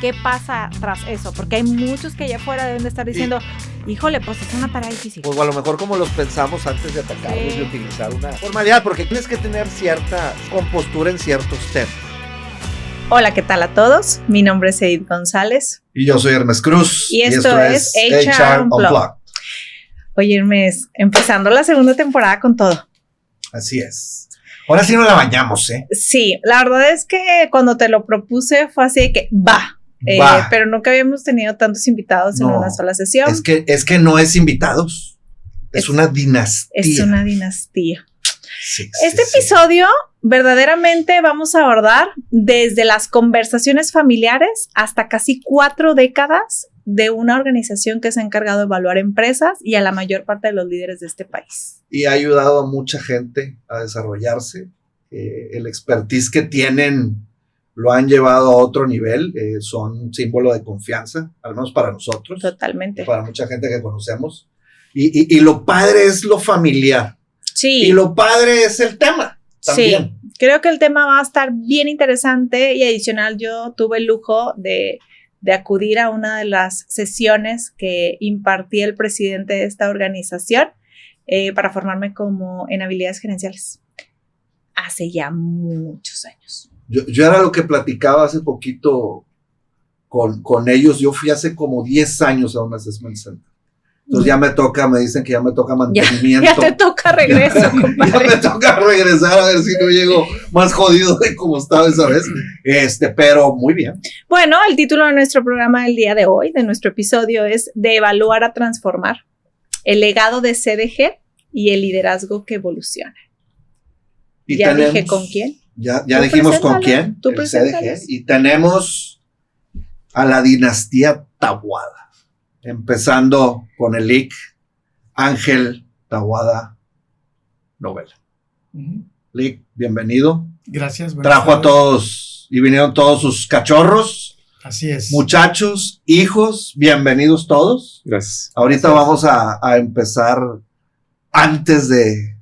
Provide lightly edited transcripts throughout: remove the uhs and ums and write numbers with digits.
¿Qué pasa tras eso? Porque hay muchos que allá afuera deben de estar diciendo, híjole, pues es una tarea difícil. Pues a lo mejor como los pensamos antes de atacarlos, de utilizar una formalidad, porque tienes que tener cierta compostura en ciertos temas. Hola, ¿qué tal a todos? Mi nombre es Edith González. Y yo soy Hermes Cruz. Y esto es HR Unplugged. Oye, Hermes, empezando la segunda temporada con todo. Así es. Ahora sí no la bañamos, ¿eh? Sí, la verdad es que cuando te lo propuse fue así de que va. Pero nunca habíamos tenido tantos invitados en una sola sesión. Es que no es invitados, es una dinastía. Es una dinastía. Sí, este episodio verdaderamente vamos a abordar desde las conversaciones familiares hasta casi 4 décadas de una organización que se ha encargado de evaluar empresas y a la mayor parte de los líderes de este país. Y ha ayudado a mucha gente a desarrollarse. El expertise que tienen lo han llevado a otro nivel. Son símbolo de confianza, al menos para nosotros. Totalmente. Para mucha gente que conocemos. Y lo padre es lo familiar. Sí. Y lo padre es el tema también. Sí, creo que el tema va a estar bien interesante y adicional yo tuve el lujo de acudir a una de las sesiones que impartía el presidente de esta organización para formarme como en habilidades gerenciales. Hace ya muchos años. Yo era lo que platicaba hace poquito con ellos. Yo fui hace como 10 años a un assessment center. Entonces ya me dicen que ya me toca mantenimiento. Ya te toca regreso, compadre. Ya me toca regresar a ver si no llego más jodido de como estaba esa vez. Pero muy bien. Bueno, el título de nuestro programa del día de hoy, de nuestro episodio, es De evaluar a transformar. El legado de CDG y el liderazgo que evoluciona. Y ya dije con quién. Ya dijimos con quién. Tú el CDG. Y tenemos a la dinastía Taboada. Empezando con el Lic, Ángel Taboada Novela. Lic, bienvenido. Gracias. Trajo a todos y vinieron todos sus cachorros. Así es. Muchachos, hijos, bienvenidos todos. Gracias. Ahorita vamos a empezar antes de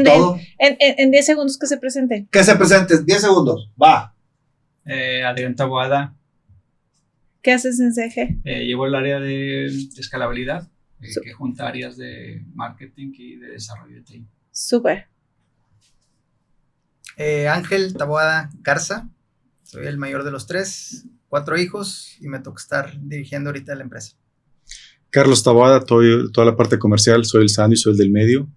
todo. En 10 segundos que se presente. Que se presenten, 10 segundos, va. Adrián Taboada. ¿Qué haces en CDG? Llevo el área de escalabilidad, que junta áreas de marketing y de desarrollo de TI. Súper. Ángel Taboada Garza, soy el mayor de los 3, 4 hijos y me toca estar dirigiendo ahorita la empresa. Carlos Taboada, toda la parte comercial, soy el sano y soy el del medio.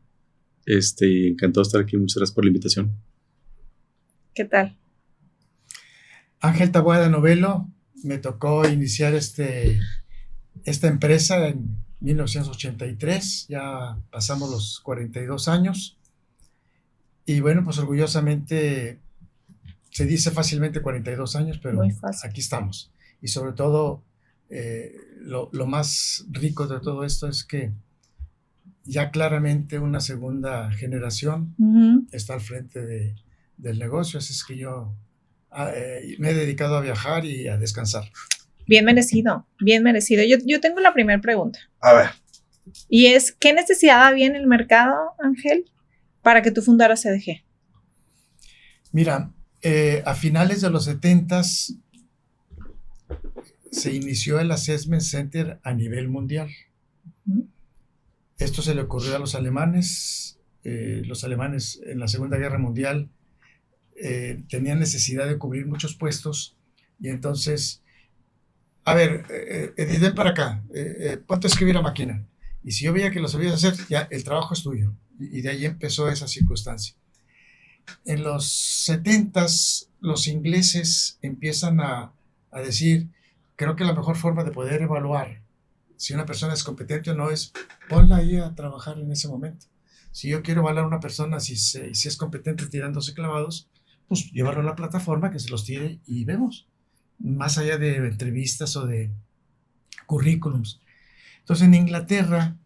Y encantado de estar aquí, muchas gracias por la invitación. ¿Qué tal? Ángel Taboada Novelo, me tocó iniciar esta empresa en 1983, ya pasamos los 42 años y bueno, pues orgullosamente se dice fácilmente 42 años, pero aquí estamos. Y sobre todo, lo más rico de todo esto es que ya claramente una segunda generación está al frente del negocio, así es que yo me he dedicado a viajar y a descansar. Bien merecido, bien merecido. Yo tengo la primera pregunta. A ver. Y es, ¿qué necesidad había en el mercado, Ángel, para que tú fundaras CDG? Mira, a finales de los 70s se inició el Assessment Center a nivel mundial. Esto se le ocurrió a los alemanes. Los alemanes en la Segunda Guerra Mundial tenían necesidad de cubrir muchos puestos y entonces, a ver, ven para acá, ponte a escribir a máquina. Y si yo veía que lo sabías hacer, ya el trabajo es tuyo. Y de ahí empezó esa circunstancia. En los 70s, los ingleses empiezan a decir, creo que la mejor forma de poder evaluar si una persona es competente o no es ponla ahí a trabajar en ese momento. Si yo quiero evaluar a una persona si es competente tirándose clavados, pues llevarlo a la plataforma que se los tire y vemos, más allá de entrevistas o de currículums. Entonces en Inglaterra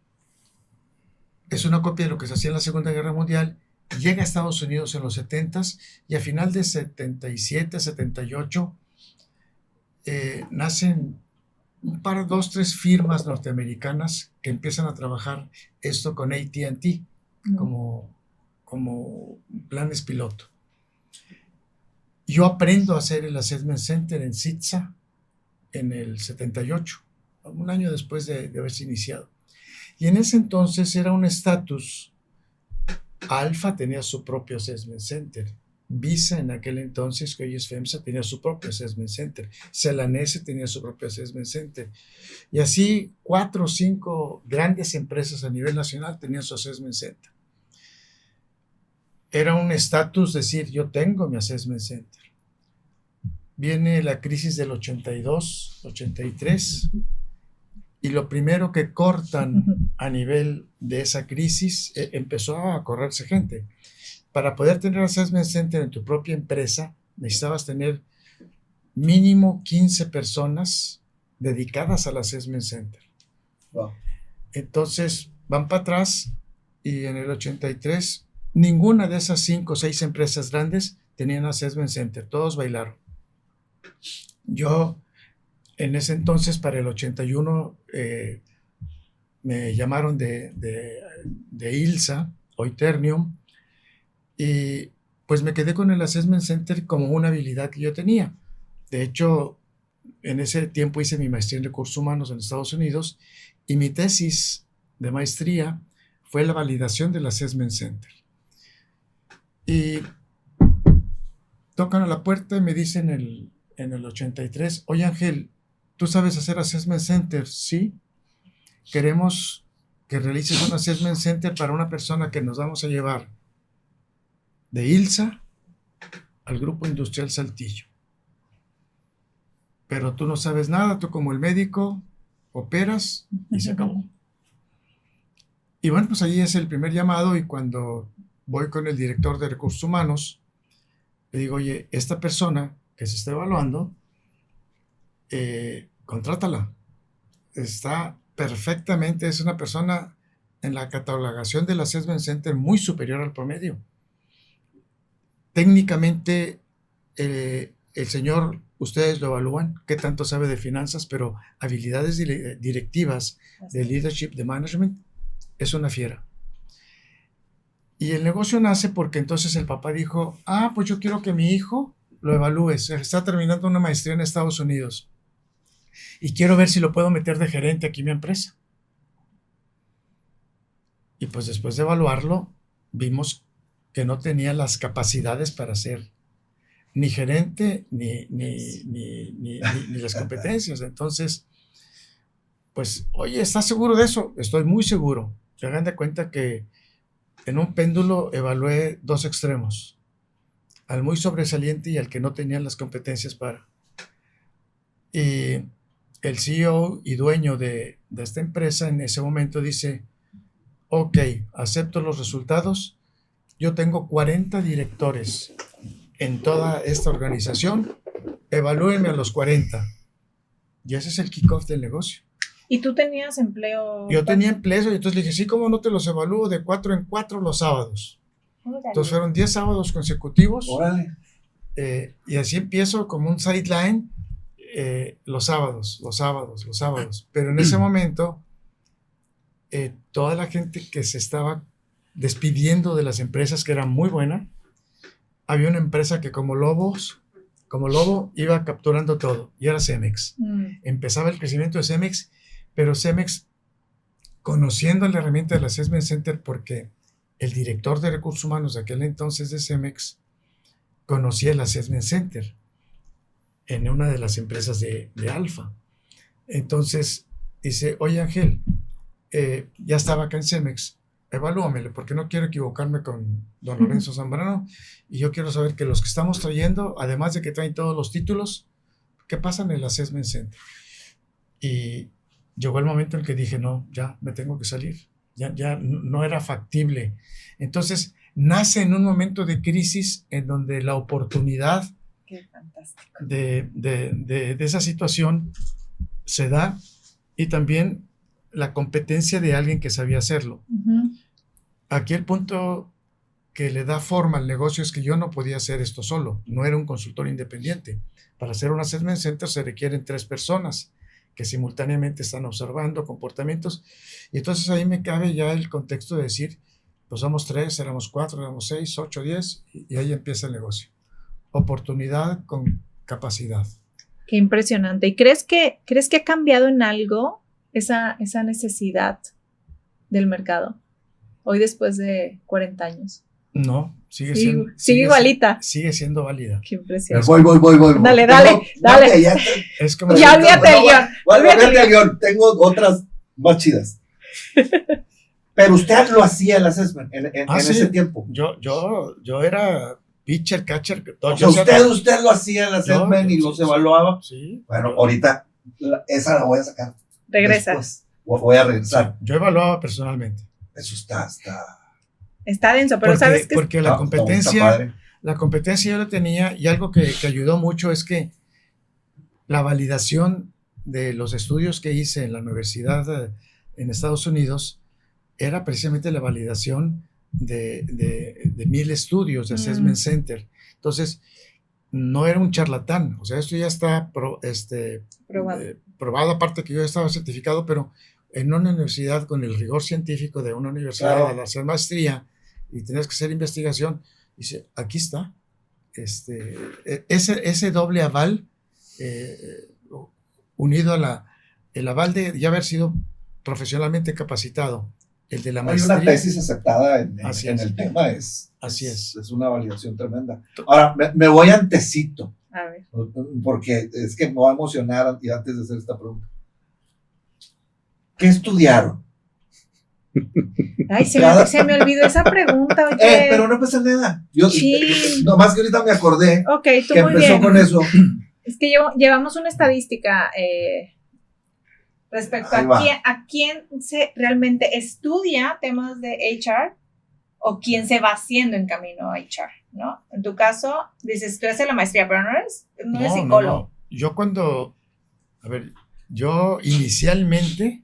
es una copia de lo que se hacía en la Segunda Guerra Mundial, llega a Estados Unidos en los 70s y a final de 77, 78 nacen un par, 2, 3 firmas norteamericanas que empiezan a trabajar esto con AT&T como planes piloto. Yo aprendo a hacer el Assessment Center en CITSA en el 78, un año después de haberse iniciado. Y en ese entonces era un estatus. Alfa tenía su propio assessment center. Visa en aquel entonces, que hoy es FEMSA, tenía su propio assessment center. Celanese tenía su propio assessment center. Y así 4 o 5 grandes empresas a nivel nacional tenían su assessment center. Era un estatus decir, yo tengo mi assessment center. Viene la crisis del 82, 83, y lo primero que cortan a nivel de esa crisis, empezó a correrse gente. Para poder tener assessment center en tu propia empresa, necesitabas tener mínimo 15 personas dedicadas al assessment center. Wow. Entonces, van para atrás y en el 83, ninguna de esas 5 o 6 empresas grandes tenían assessment center. Todos bailaron. Yo, en ese entonces, para el 81, me llamaron de ILSA, hoy Ternium, y pues me quedé con el assessment center como una habilidad que yo tenía. De hecho, en ese tiempo hice mi maestría en recursos humanos en Estados Unidos y mi tesis de maestría fue la validación del assessment center. Y tocan a la puerta y me dicen en el 83, oye Ángel, ¿tú sabes hacer assessment center? Sí. Queremos que realices un assessment center para una persona que nos vamos a llevar de ILSA al Grupo Industrial Saltillo. Pero tú no sabes nada, tú como el médico operas y se acabó. Y bueno, pues ahí es el primer llamado y cuando voy con el director de recursos humanos, le digo, oye, esta persona que se está evaluando, contrátala. Está perfectamente, es una persona en la catalogación del assessment center muy superior al promedio. Técnicamente, el señor, ustedes lo evalúan, qué tanto sabe de finanzas, pero habilidades directivas, de leadership, de management, es una fiera. Y el negocio nace porque entonces el papá dijo, pues yo quiero que mi hijo lo evalúe, está terminando una maestría en Estados Unidos y quiero ver si lo puedo meter de gerente aquí en mi empresa. Y pues después de evaluarlo, vimos que no tenía las capacidades para ser ni gerente ni las competencias. Entonces, pues, oye, ¿estás seguro de eso? Estoy muy seguro. Se hagan de cuenta que en un péndulo evalué 2 extremos, al muy sobresaliente y al que no tenía las competencias para. Y el CEO y dueño de esta empresa en ese momento dice, ok, acepto los resultados, yo tengo 40 directores en toda esta organización, evalúenme a los 40. Y ese es el kickoff del negocio. ¿Y tú tenías empleo? Yo tenía empleo y entonces le dije, sí, ¿cómo no te los evalúo de 4 en 4 los sábados? Órale. Entonces fueron 10 sábados consecutivos. Órale. Y así empiezo como un sideline los sábados. Pero en ese momento, toda la gente que se estaba despidiendo de las empresas que eran muy buenas, había una empresa que como lobo iba capturando todo, y era Cemex. Empezaba el crecimiento de Cemex, pero Cemex, conociendo la herramienta del Assessment Center, porque el director de recursos humanos de aquel entonces de Cemex conocía el Assessment Center en una de las empresas de Alfa. Entonces dice, oye Ángel, ya estaba acá en Cemex, evalúamelo, porque no quiero equivocarme con don Lorenzo Zambrano, y yo quiero saber que los que estamos trayendo, además de que traen todos los títulos, ¿qué pasa en el Assessment Center? Y llegó el momento en el que dije, no, ya me tengo que salir, ya no era factible. Entonces, nace en un momento de crisis en donde la oportunidad de esa situación se da, y también la competencia de alguien que sabía hacerlo. Aquí el punto que le da forma al negocio es que yo no podía hacer esto solo, no era un consultor independiente. Para hacer un assessment center se requieren 3 personas que simultáneamente están observando comportamientos, y entonces ahí me cabe ya el contexto de decir, pues somos 3, éramos 4, éramos 6, 8, 10, y ahí empieza el negocio. Oportunidad con capacidad. Qué impresionante. ¿Y crees que ha cambiado en algo esa necesidad del mercado hoy después de 40 años? No, sigue igualita. Sigue siendo válida. Qué impresionante. Voy. Dale. Es como Ya olvídate del guión. Olvídate del guión. Tengo otras más chidas. Pero usted lo hacía el assessment en sí. ese tiempo. Yo era pitcher, catcher. O sea, usted lo hacía el assessment y los evaluaba. Sí. Bueno, ahorita esa la voy a sacar. Regresa. Después. Voy a regresar. Yo evaluaba personalmente. Eso está. Está denso, pero ¿sabes qué? Porque la competencia yo la tenía, y algo que ayudó mucho es que la validación de los estudios que hice en la universidad en Estados Unidos era precisamente la validación de 1000 estudios de Assessment Center. Entonces, no era un charlatán, o sea, esto ya está probado, aparte que yo estaba certificado, pero en una universidad con el rigor científico de una universidad, Claro. al hacer maestría y tenías que hacer investigación, dice, aquí está, ese doble aval unido a el aval de ya haber sido profesionalmente capacitado, el de la Hay maestría. una tesis aceptada en Así es. el tema, Así es. Es una validación tremenda. Ahora, me voy antecito, A ver. porque es que me voy a emocionar antes de hacer esta pregunta. ¿Qué estudiaron? Ay, se me olvidó esa pregunta, oye. Pero no pasa nada. Sí. Nomás que ahorita me acordé Ok, tú que muy empezó bien. con eso. Es que llevamos una estadística respecto Ahí va. a quién se realmente estudia temas de HR o quién se va haciendo en camino a HR, ¿no? En tu caso, dices, tú haces la maestría, pero no eres psicólogo. No. Yo inicialmente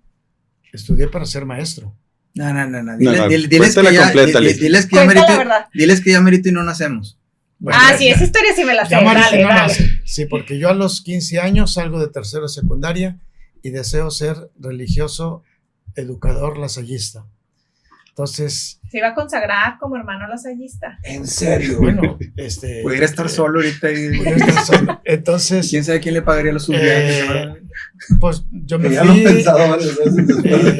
estudié para ser maestro. No. No, Diles que cuéntala ya, completa, Liz. diles que ya Cuenta la merito, verdad. diles que ya merito y no nacemos. Bueno, Sí, esa historia sí me la sé. Ya Marisa Dale, no dale. nace. Sí, porque yo a los 15 años salgo de tercero de secundaria y deseo ser religioso, educador, lasallista. Entonces, Se iba a consagrar como hermano lasallista. En serio. bueno, Pudiera estar solo ahorita y entonces, quién sabe quién le pagaría los viajes. ¿Verdad? pues yo me Que ya lo he fui. pensado varias veces después.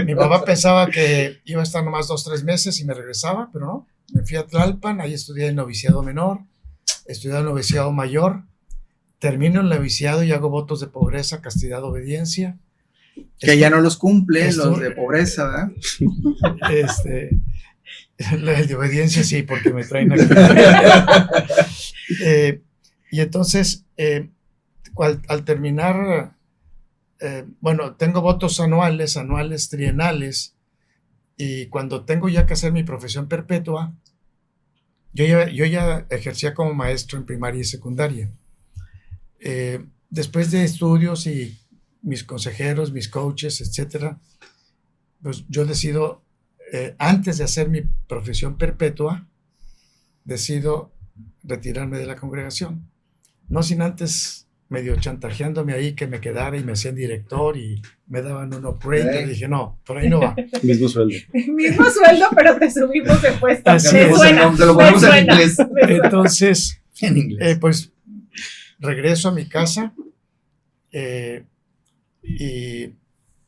Mi papá pensaba que iba a estar nomás 2-3 meses y me regresaba, pero no. Me fui a Tlalpan, ahí estudié el noviciado menor, estudié el noviciado mayor, termino el noviciado y hago votos de pobreza, castidad, obediencia. Que ya no los cumple, Esto- los de pobreza, ¿verdad? El de obediencia sí, porque me traen aquí. Y entonces, al terminar, bueno, tengo votos anuales, trienales, y cuando tengo ya que hacer mi profesión perpetua, yo ya ejercía como maestro en primaria y secundaria. Después de estudios y mis consejeros, mis coaches, etcétera, pues yo decido, antes de hacer mi profesión perpetua, decido retirarme de la congregación. No sin antes medio chantajeándome ahí que me quedara y me hacían director y me daban un upgrade. Y dije, no, por ahí no va. Mismo sueldo. Mismo sueldo, pero te subimos de puesto. Así Me es. suena. Te lo me ponemos en suena, inglés. me suena. Entonces, En inglés. pues regreso a mi casa y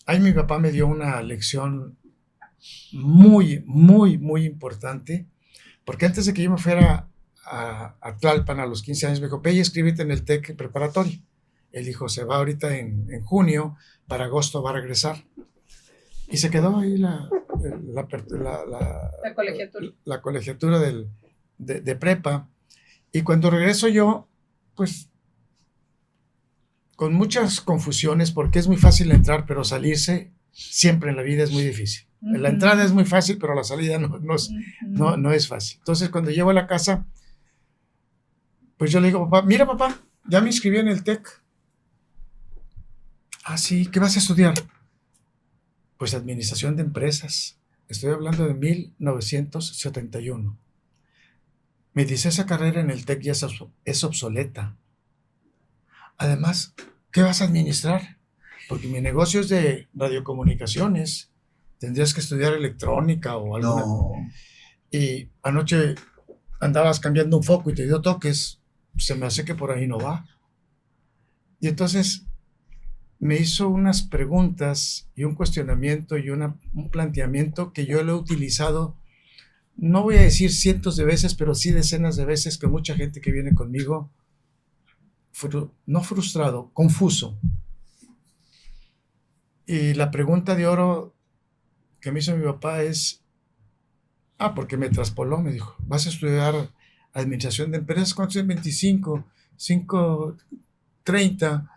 ahí mi papá me dio una lección muy, muy, muy importante, porque antes de que yo me fuera a Tlalpan a los 15 años, me dijo, ve y escríbete en el TEC preparatorio. Él dijo, se va ahorita en junio, para agosto va a regresar. Y se quedó ahí la colegiatura. la colegiatura de prepa. Y cuando regreso yo, pues con muchas confusiones, porque es muy fácil entrar, pero salirse siempre en la vida es muy difícil. La entrada es muy fácil, pero la salida no es fácil. Entonces, cuando llego a la casa, pues yo le digo, papá, mira papá, ya me inscribí en el TEC. Ah, sí, ¿qué vas a estudiar? Pues administración de empresas. Estoy hablando de 1971. Me dice, esa carrera en el TEC ya es obsoleta. Además, ¿qué vas a administrar? Porque mi negocio es de radiocomunicaciones. Tendrías que estudiar electrónica o alguna. No. Y anoche andabas cambiando un foco y te dio toques. Se me hace que por ahí no va. Y entonces me hizo unas preguntas y un cuestionamiento y un planteamiento que yo lo he utilizado, no voy a decir cientos de veces, pero sí decenas de veces con mucha gente que viene conmigo, no frustrado, confuso. Y la pregunta de oro que me hizo mi papá es, porque me traspoló, me dijo, vas a estudiar administración de empresas, ¿cuántos es? 25, 5, 30,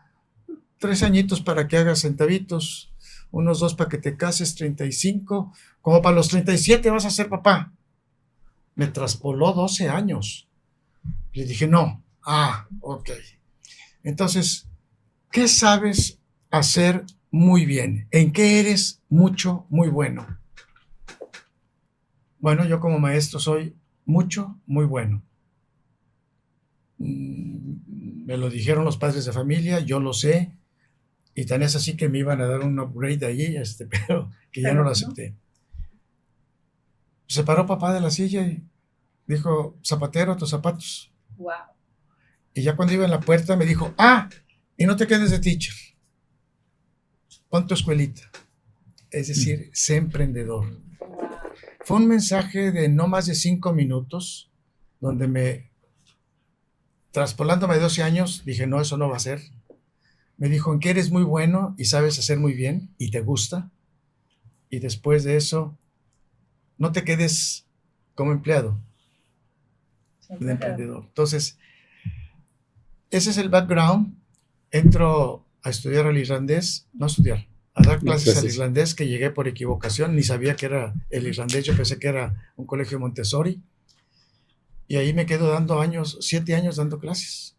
3 añitos para que hagas centavitos, unos 2 para que te cases, 35, como para los 37 vas a ser papá. Me traspoló 12 años. Le dije, no. Ok. Entonces, ¿qué sabes hacer muy bien? ¿En qué eres muy bueno? Bueno, yo como maestro soy muy bueno. Me lo dijeron los padres de familia, yo lo sé, y tan es así que me iban a dar un upgrade allí, pero que ya no lo acepté. Se paró papá de la silla y dijo, zapatero, tus zapatos. Wow. Y ya cuando iba en la puerta me dijo, y no te quedes de teacher, pon tu escuelita. Es decir, sé emprendedor. Fue un mensaje de no más de 5 minutos, donde traspolándome de 12 años, dije, no, eso no va a ser. Me dijo, en qué eres muy bueno y sabes hacer muy bien y te gusta. Y después de eso, no te quedes como empleado, de emprendedor. Entonces, ese es el background. Entro a estudiar al irlandés, a dar clases al irlandés, que llegué por equivocación, ni sabía que era el irlandés, yo pensé que era un colegio Montessori. Y ahí me quedo 7 años dando clases,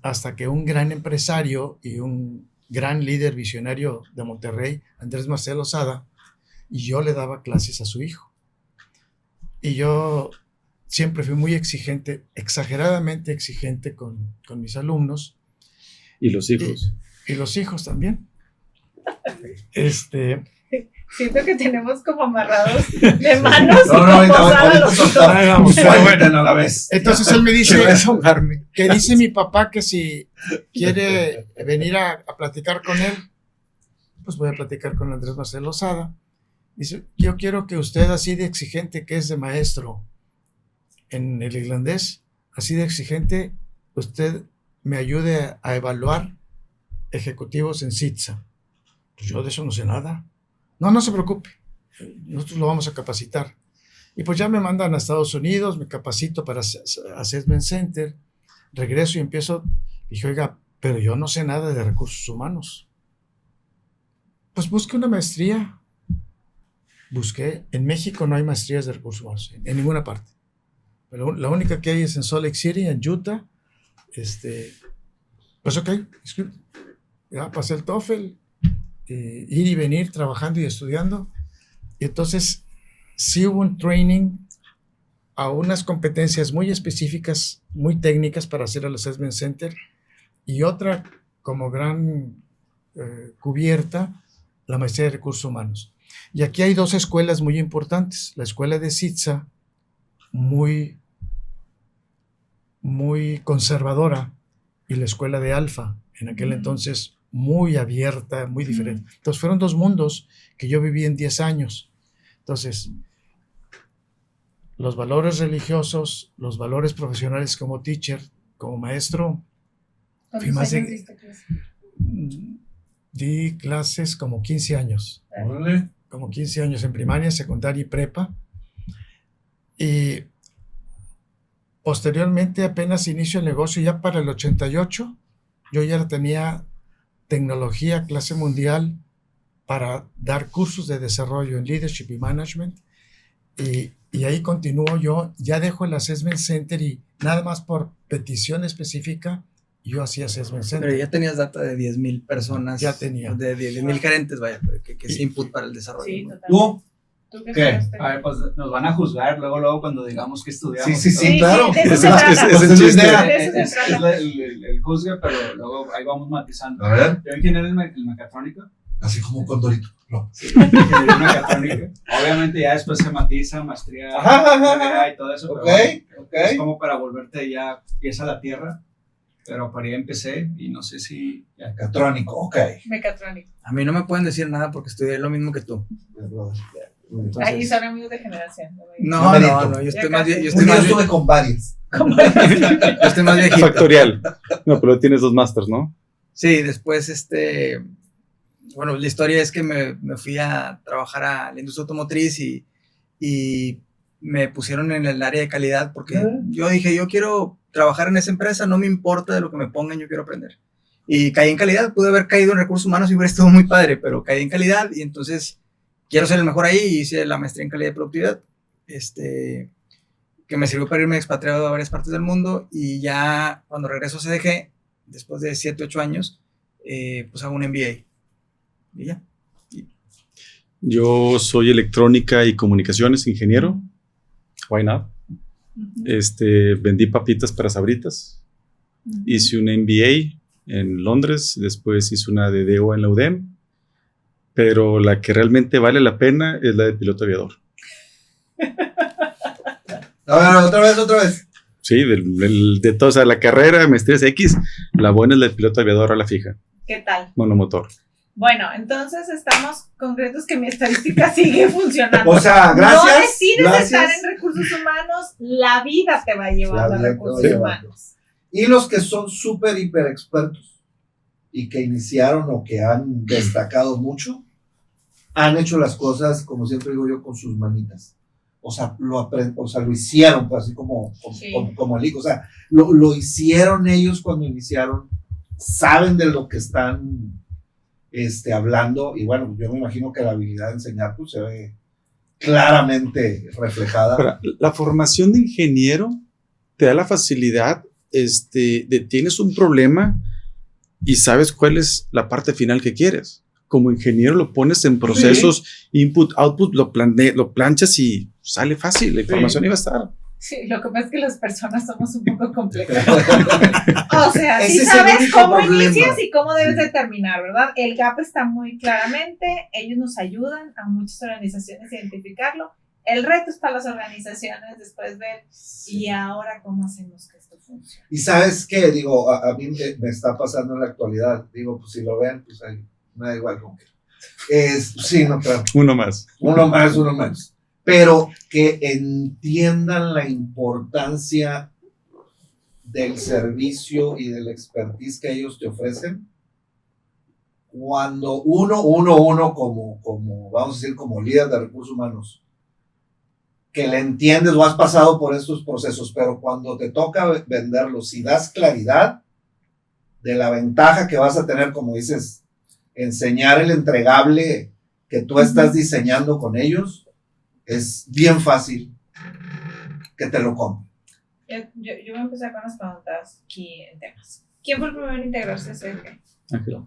hasta que un gran empresario y un gran líder visionario de Monterrey, Andrés Marcelo Sada, y yo le daba clases a su hijo. Y yo siempre fui muy exigente, exageradamente exigente con mis alumnos. ¿Y los hijos? Y los hijos también. Siento que tenemos como amarrados de manos. Bueno, a la vez. Entonces él me dice que dice mi papá que si quiere venir a platicar con él, pues voy a platicar con Andrés Marcelo Sada. Dice, yo quiero que usted, así de exigente que es de maestro en el irlandés, así de exigente, usted me ayude a evaluar ejecutivos en CITSA. Pues yo de eso no sé nada. No se preocupe, nosotros lo vamos a capacitar. Y pues ya me mandan a Estados Unidos, me capacito para Assessment Center, regreso y empiezo. Dije, oiga, pero yo no sé nada de recursos humanos. Pues busque una maestría. Busqué, en México no hay maestrías de recursos humanos, en ninguna parte. Pero la única que hay es en Salt Lake City, en Utah. Pues ok, ya pasé el TOEFL, ir y venir trabajando y estudiando. Y entonces sí hubo un training a unas competencias muy específicas, muy técnicas para hacer el Assessment Center, y otra como gran cubierta, la maestría de recursos humanos. Y aquí hay 2 escuelas muy importantes. La escuela de CITSA, muy conservadora, y la escuela de Alfa, en aquel entonces muy abierta, muy diferente. Entonces fueron 2 mundos que yo viví en 10 años. Entonces, los valores religiosos, los valores profesionales como teacher, como maestro, fui más di clases como 15 años. Como 15 años en primaria, secundaria y prepa. Y posteriormente apenas inicio el negocio, ya para el 88, yo ya tenía tecnología clase mundial para dar cursos de desarrollo en Leadership y Management. Y ahí continúo yo, ya dejo el Assessment Center y nada más por petición específica, yo hacía Assessment Center. Pero ya tenías data de 10,000 personas. Ya tenía. De 10,000 gerentes, vaya, que es input para el desarrollo. Sí, ¿no? totalmente. ¿Tú? ¿Tú ¿Qué? A ver, pues nos van a juzgar luego cuando digamos que estudiamos. Sí, claro. de eso Ese se trata. es el chiste. De eso se Es trata. el juzgue, pero luego ahí vamos matizando. A ver, Yo ingeniería en mecatrónica. así como un condorito. No. Sí, ingeniería en mecatrónica. Obviamente ya después se matiza, maestría, Ajá. MBA y todo eso. Ok, pero bueno, ok. es como para volverte ya pieza a la tierra. pero para allá empecé y no sé si... Mecatrónico, ok. Mecatrónico. A mí no me pueden decir nada porque estudié lo mismo que tú. Entonces, Ahí son amigos de generación. No, merito. yo Ya estoy más casi. yo un estoy día más, estuve con varias. yo estoy más viejito. Factorial. No, pero tienes 2 másters, ¿no? Sí, después, bueno, la historia es que me fui a trabajar a la industria automotriz y me pusieron en el área de calidad porque yo dije, yo quiero trabajar en esa empresa, no me importa de lo que me pongan, yo quiero aprender. Y caí en calidad, pude haber caído en recursos humanos y hubiera estado muy padre, pero caí en calidad y entonces quiero ser el mejor ahí y hice la maestría en calidad y productividad, que me sirvió para irme expatriado a varias partes del mundo y ya cuando regreso a CDG, después de 7, 8 años, pues hago un MBA. Y ya. Yo soy electrónica y comunicaciones, ingeniero. Why not? Vendí papitas para Sabritas. Hice un MBA en Londres, después hice una de DO en la UDEM, pero la que realmente vale la pena es la de piloto aviador. A ver, otra vez. Sí, de toda, o sea, la carrera, maestrías X, la buena es la de piloto aviador a la fija, ¿Qué tal? monomotor. Bueno, entonces estamos concretos que mi estadística sigue funcionando. O sea, gracias. No decides gracias. estar en recursos humanos, la vida te va llevando La a vida te recursos va llevando. humanos. Y los que son súper, hiper expertos y que iniciaron o que han destacado mucho, han hecho las cosas, como siempre digo yo, con sus manitas. O sea, lo hicieron, pues, así como Sí. como el hijo. O sea, lo hicieron ellos cuando iniciaron, saben de lo que están hablando. Y bueno, yo me imagino que la habilidad de enseñar pues, se ve claramente reflejada. Ahora, la formación de ingeniero te da la facilidad de tienes un problema y sabes cuál es la parte final que quieres. Como ingeniero lo pones en procesos, input, output, lo planchas y sale fácil, la información iba a estar. Sí, lo que pasa es que las personas somos un poco complejas. O sea, Ese sí es el sabes único cómo problema. inicias y cómo debes de terminar, ¿verdad? El gap está muy claramente, ellos nos ayudan a muchas organizaciones a identificarlo. El reto es para las organizaciones después ver, ¿y ahora cómo hacemos que esto funcione? Y sabes qué, digo, a mí me está pasando en la actualidad. Digo, pues si lo ven, pues ahí me da igual con que. Sí, no, claro. Uno más. Uno más. Pero que entiendan la importancia del servicio y del expertise que ellos te ofrecen. Cuando uno como, vamos a decir, como líder de recursos humanos, que le entiendes o has pasado por estos procesos, pero cuando te toca venderlos, si das claridad de la ventaja que vas a tener, como dices, enseñar el entregable que tú estás diseñando con ellos, es bien fácil que te lo compren. Yo voy a empezar con las preguntas aquí en temas. ¿Quién fue el primero en integrarse a CG? Ángel.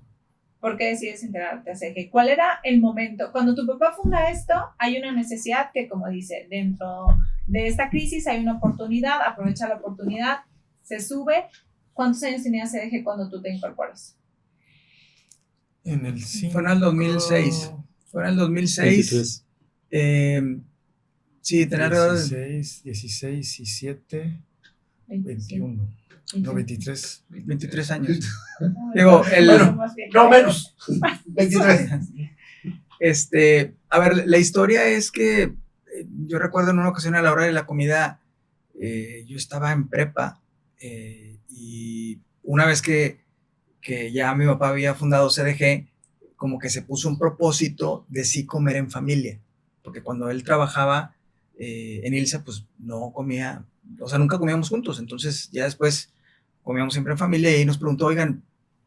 ¿Por qué decides integrarte a CG? ¿Cuál era el momento? Cuando tu papá funda esto, hay una necesidad que, como dice, dentro de esta crisis hay una oportunidad, aprovecha la oportunidad, se sube. ¿Cuántos años tenía CG cuando tú te incorporas? En el Fue en el 2006. Fue en el 2006. 23. Sí, tenía alrededor de 16 y 7, 21. No, 23. 23 años. Digo, No menos, 23. A ver, la historia es que yo recuerdo en una ocasión a la hora de la comida, yo estaba en prepa y una vez que ya mi papá había fundado CDG, como que se puso un propósito de sí comer en familia, porque cuando él trabajaba en ILSA, pues no comía, o sea, nunca comíamos juntos, entonces ya después comíamos siempre en familia y nos preguntó, oigan,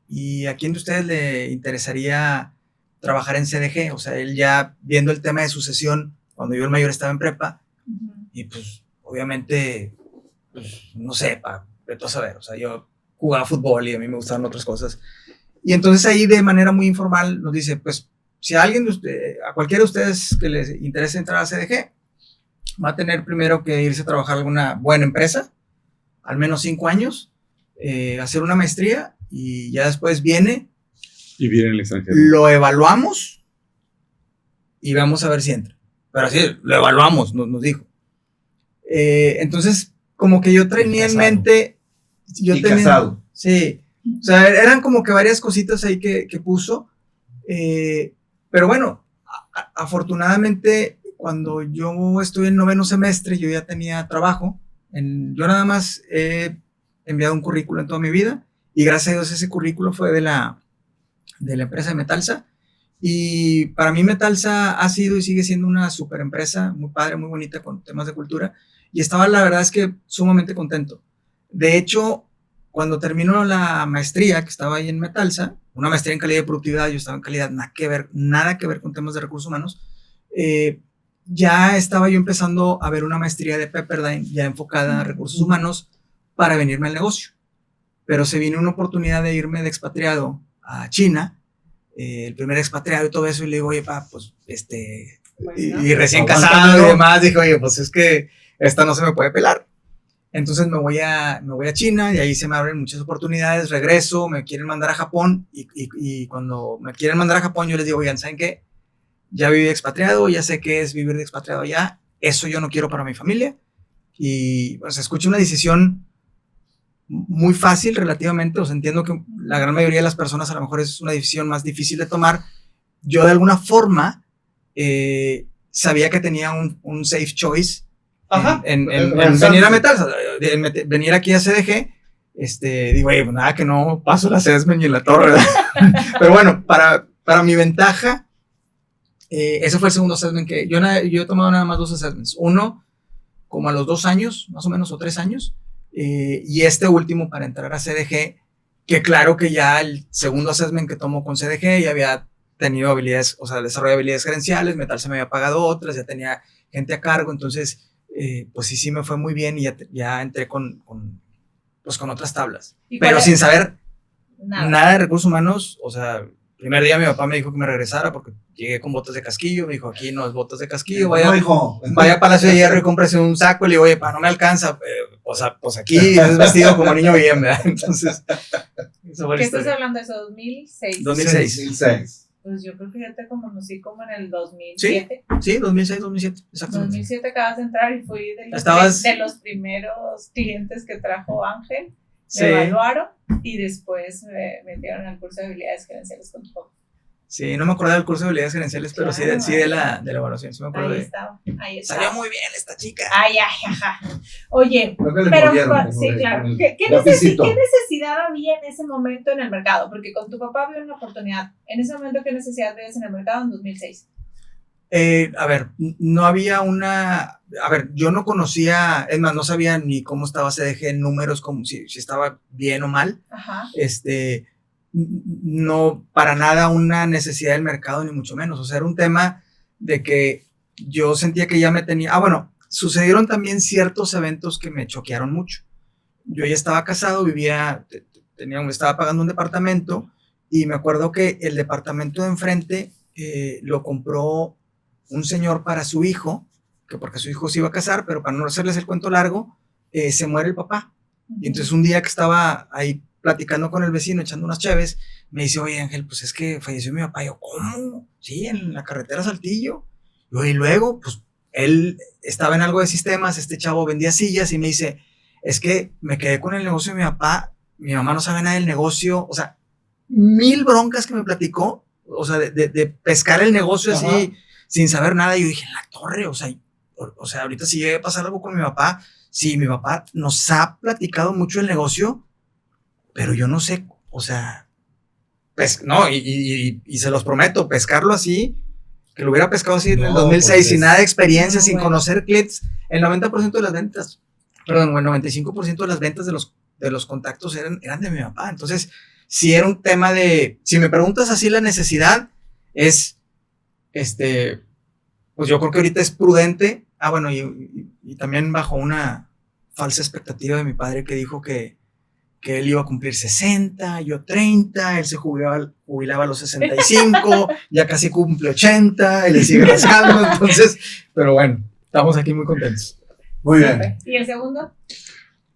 ¿y a quién de ustedes le interesaría trabajar en CDG? O sea, él ya viendo el tema de sucesión, cuando yo el mayor estaba en prepa, y pues obviamente, pues, no sé, para saber, o sea, yo jugaba fútbol y a mí me gustaban otras cosas. Y entonces ahí de manera muy informal nos dice, pues si a alguien a cualquiera de ustedes que les interese entrar a CDG, va a tener primero que irse a trabajar a alguna buena empresa, al menos 5 años, hacer una maestría y ya después viene, Y viene en el extranjero. lo evaluamos y vamos a ver si entra. Pero así, lo evaluamos, nos dijo. Entonces, como que yo tenía en mente... Y casado. Sí, o sea, eran como que varias cositas ahí que puso, pero bueno, afortunadamente cuando yo estuve en 9º semestre yo ya tenía trabajo, yo nada más he enviado un currículo en toda mi vida y gracias a Dios ese currículo fue de la empresa de Metalsa. Y para mí Metalsa ha sido y sigue siendo una super empresa, muy padre, muy bonita con temas de cultura. Y estaba, la verdad es que sumamente contento. De hecho, cuando terminó la maestría, que estaba ahí en Metalsa, una maestría en calidad y productividad, yo estaba en calidad, nada que ver con temas de recursos humanos, ya estaba yo empezando a ver una maestría de Pepperdine, ya enfocada a recursos humanos, para venirme al negocio. Pero se vino una oportunidad de irme de expatriado a China, el primer expatriado y todo eso, y le digo, oye, pues, y recién casado y demás, dijo, oye, pues es que esta no se me puede pelar. Entonces me voy a China y ahí se me abren muchas oportunidades, regreso, me quieren mandar a Japón y cuando me quieren mandar a Japón yo les digo, oigan, ¿saben qué? Ya viví de expatriado, ya sé qué es vivir de expatriado allá, eso yo no quiero para mi familia. Y pues escuché una decisión muy fácil relativamente, o sea, entiendo que la gran mayoría de las personas a lo mejor es una decisión más difícil de tomar. Yo de alguna forma sabía que tenía un safe choice en venir a Metalsa, venir aquí a CDG. Digo, pues nada, que no paso la assessment y la torre, ¿verdad? Pero bueno, para mi ventaja, ese fue el segundo assessment que yo he tomado nada más 2 assessments. Uno, como a los 2 años, más o menos, o 3 años. Y este último para entrar a CDG, que claro que ya el segundo assessment que tomo con CDG ya había tenido habilidades, o sea, desarrollo de habilidades gerenciales, Metalsa me había pagado otras, ya tenía gente a cargo, entonces pues sí me fue muy bien y ya entré con otras tablas, pero sin saber nada de recursos humanos. O sea, primer día mi papá me dijo que me regresara porque llegué con botas de casquillo, me dijo, aquí no es botas de casquillo, vaya a Palacio de Hierro y cómprese un saco. Y le digo, oye, no me alcanza, pues aquí es vestido como niño bien, ¿verdad? Entonces, ¿qué estás hablando de eso? 2006. 2006. Pues yo creo que ya te conocí como en el 2007. Sí, 2006, 2007, exactamente. 2007 acabas de entrar y fui de los primeros clientes que trajo Ángel. Me evaluaron y después me metieron al curso de habilidades gerenciales con tu papá. Sí, no me acuerdo del curso de habilidades gerenciales, pero claro, sí de la evaluación, sí me acuerdo. Ahí estaba. Salió muy bien esta chica. Ajá. Oye, pero sí, claro. ¿Qué necesidad había en ese momento en el mercado? Porque con tu papá había una oportunidad. En ese momento, ¿qué necesidad veías en el mercado en 2006? A ver, no había yo no conocía, es más, no sabía ni cómo estaba CDG en números, como si estaba bien o mal. Ajá. No para nada una necesidad del mercado, ni mucho menos. O sea, era un tema de que yo sentía que ya me tenía. Bueno, sucedieron también ciertos eventos que me choquearon mucho. Yo ya estaba casado, estaba pagando un departamento y me acuerdo que el departamento de enfrente lo compró un señor para su hijo, que porque su hijo se iba a casar, pero para no hacerles el cuento largo, se muere el papá. Y entonces un día que estaba ahí platicando con el vecino, echando unas cheves, me dice, oye Ángel, pues es que falleció mi papá. Y yo, ¿cómo? Sí, en la carretera Saltillo. Y luego, pues él estaba en algo de sistemas, este chavo vendía sillas y me dice, es que me quedé con el negocio de mi papá, mi mamá no sabe nada del negocio, o sea, 1000 broncas que me platicó, o sea, de pescar el negocio así, sin saber nada. Y yo dije, en la torre, o sea, ahorita si llega a pasar algo con mi papá, sí, mi papá nos ha platicado mucho el negocio, pero yo no sé, o sea, y se los prometo, pescarlo así, que lo hubiera pescado así en el 2006, sin nada de experiencia, sin conocer clientes, el 90% de las ventas, perdón, el 95% de las ventas de los contactos eran de mi papá. Entonces, si era un tema si me preguntas así la necesidad, es, pues yo creo que ahorita es prudente, bueno, y también bajo una falsa expectativa de mi padre que dijo que él iba a cumplir 60, yo 30, él se jubilaba a los 65, ya casi cumple 80, él le sigue rascando, entonces, pero bueno, estamos aquí muy contentos. Muy bien. ¿Y el segundo?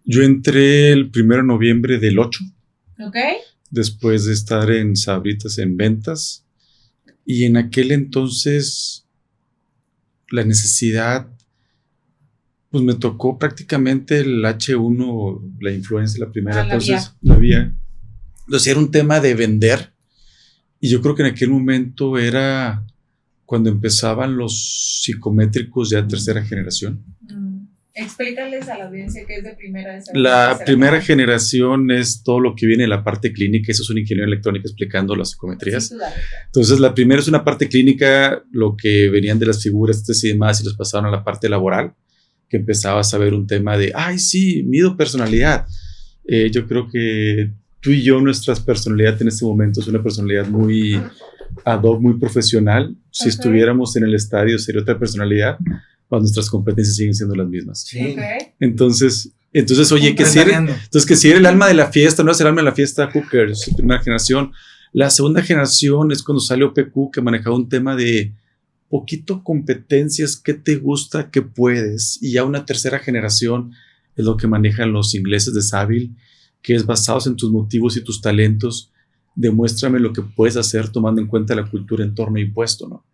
Yo entré el 1 de noviembre del 8. Ok. Después de estar en Sabritas en ventas. Y en aquel entonces la necesidad, Pues me tocó prácticamente el H1, la influenza, la primera. Entonces, vía. la vía. Entonces era un tema de vender. Y yo creo que en aquel momento era cuando empezaban los psicométricos ya de tercera generación. Explícales a la audiencia qué es de primera. La primera generación es todo lo que viene de la parte clínica. Eso es un ingeniero electrónico explicando las psicometrías. Entonces, la primera es una parte clínica, lo que venían de las figuras y demás, y los pasaron a la parte laboral, que empezabas a ver un tema de, ay, sí, mido personalidad. Yo creo que tú y yo, nuestras personalidades en este momento es una personalidad muy ad hoc, muy profesional. Si estuviéramos en el estadio sería otra personalidad, pues nuestras competencias siguen siendo las mismas. Sí. Entonces, oye, que si era el alma de la fiesta, no es el alma de la fiesta Hookers, primera generación. La segunda generación es cuando sale OPQ, que manejaba un tema de poquito competencias, qué te gusta, qué puedes. Y ya una tercera generación es lo que manejan los ingleses de Saville, que es basados en tus motivos y tus talentos. Demuéstrame lo que puedes hacer tomando en cuenta la cultura, entorno y puesto, ¿no?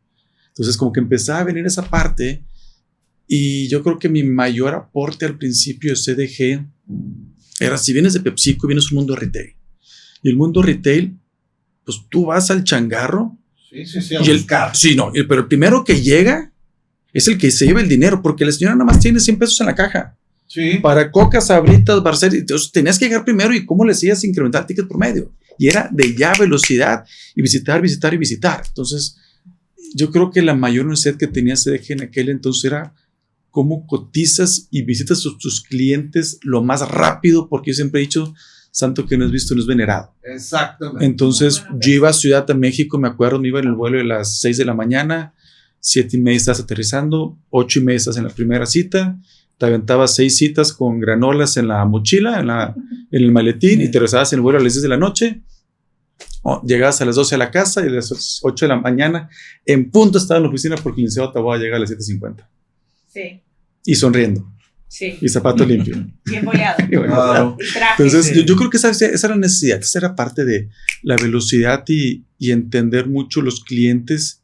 Entonces como que empezaba a venir esa parte, y yo creo que mi mayor aporte al principio de CDG era, si vienes de PepsiCo, vienes a un mundo retail. Y el mundo retail, pues tú vas al changarro. Sí, pero el primero que llega es el que se lleva el dinero, porque la señora nada más tiene 100 pesos en la caja. Sí. Para Coca, Sabritas, Barcel, entonces tenías que llegar primero, y cómo le hacías incrementar el ticket promedio. Y era de ya velocidad y visitar. Entonces, yo creo que la mayor necesidad que tenía CDG en aquel entonces era cómo cotizas y visitas a tus clientes lo más rápido, porque yo siempre he dicho, santo que no es visto no es venerado. Exactamente. Entonces, yo iba a Ciudad de México, me acuerdo, me iba en el vuelo de las 6 de la mañana, 7:30 estás aterrizando, 8:30 estás en la primera cita, te aventabas 6 citas con granolas en la mochila, en el maletín, y te regresabas en el vuelo a las 10 de la noche. Llegabas a las 12 a la casa, y a las 8 de la mañana en punto estaba en la oficina, porque el licenciado Taboada llega a las 7:50. Sí. Y sonriendo. Sí. Y zapato limpio. Bien boleado. Claro. Entonces, yo creo que esa era la necesidad, esa era parte de la velocidad y entender mucho los clientes.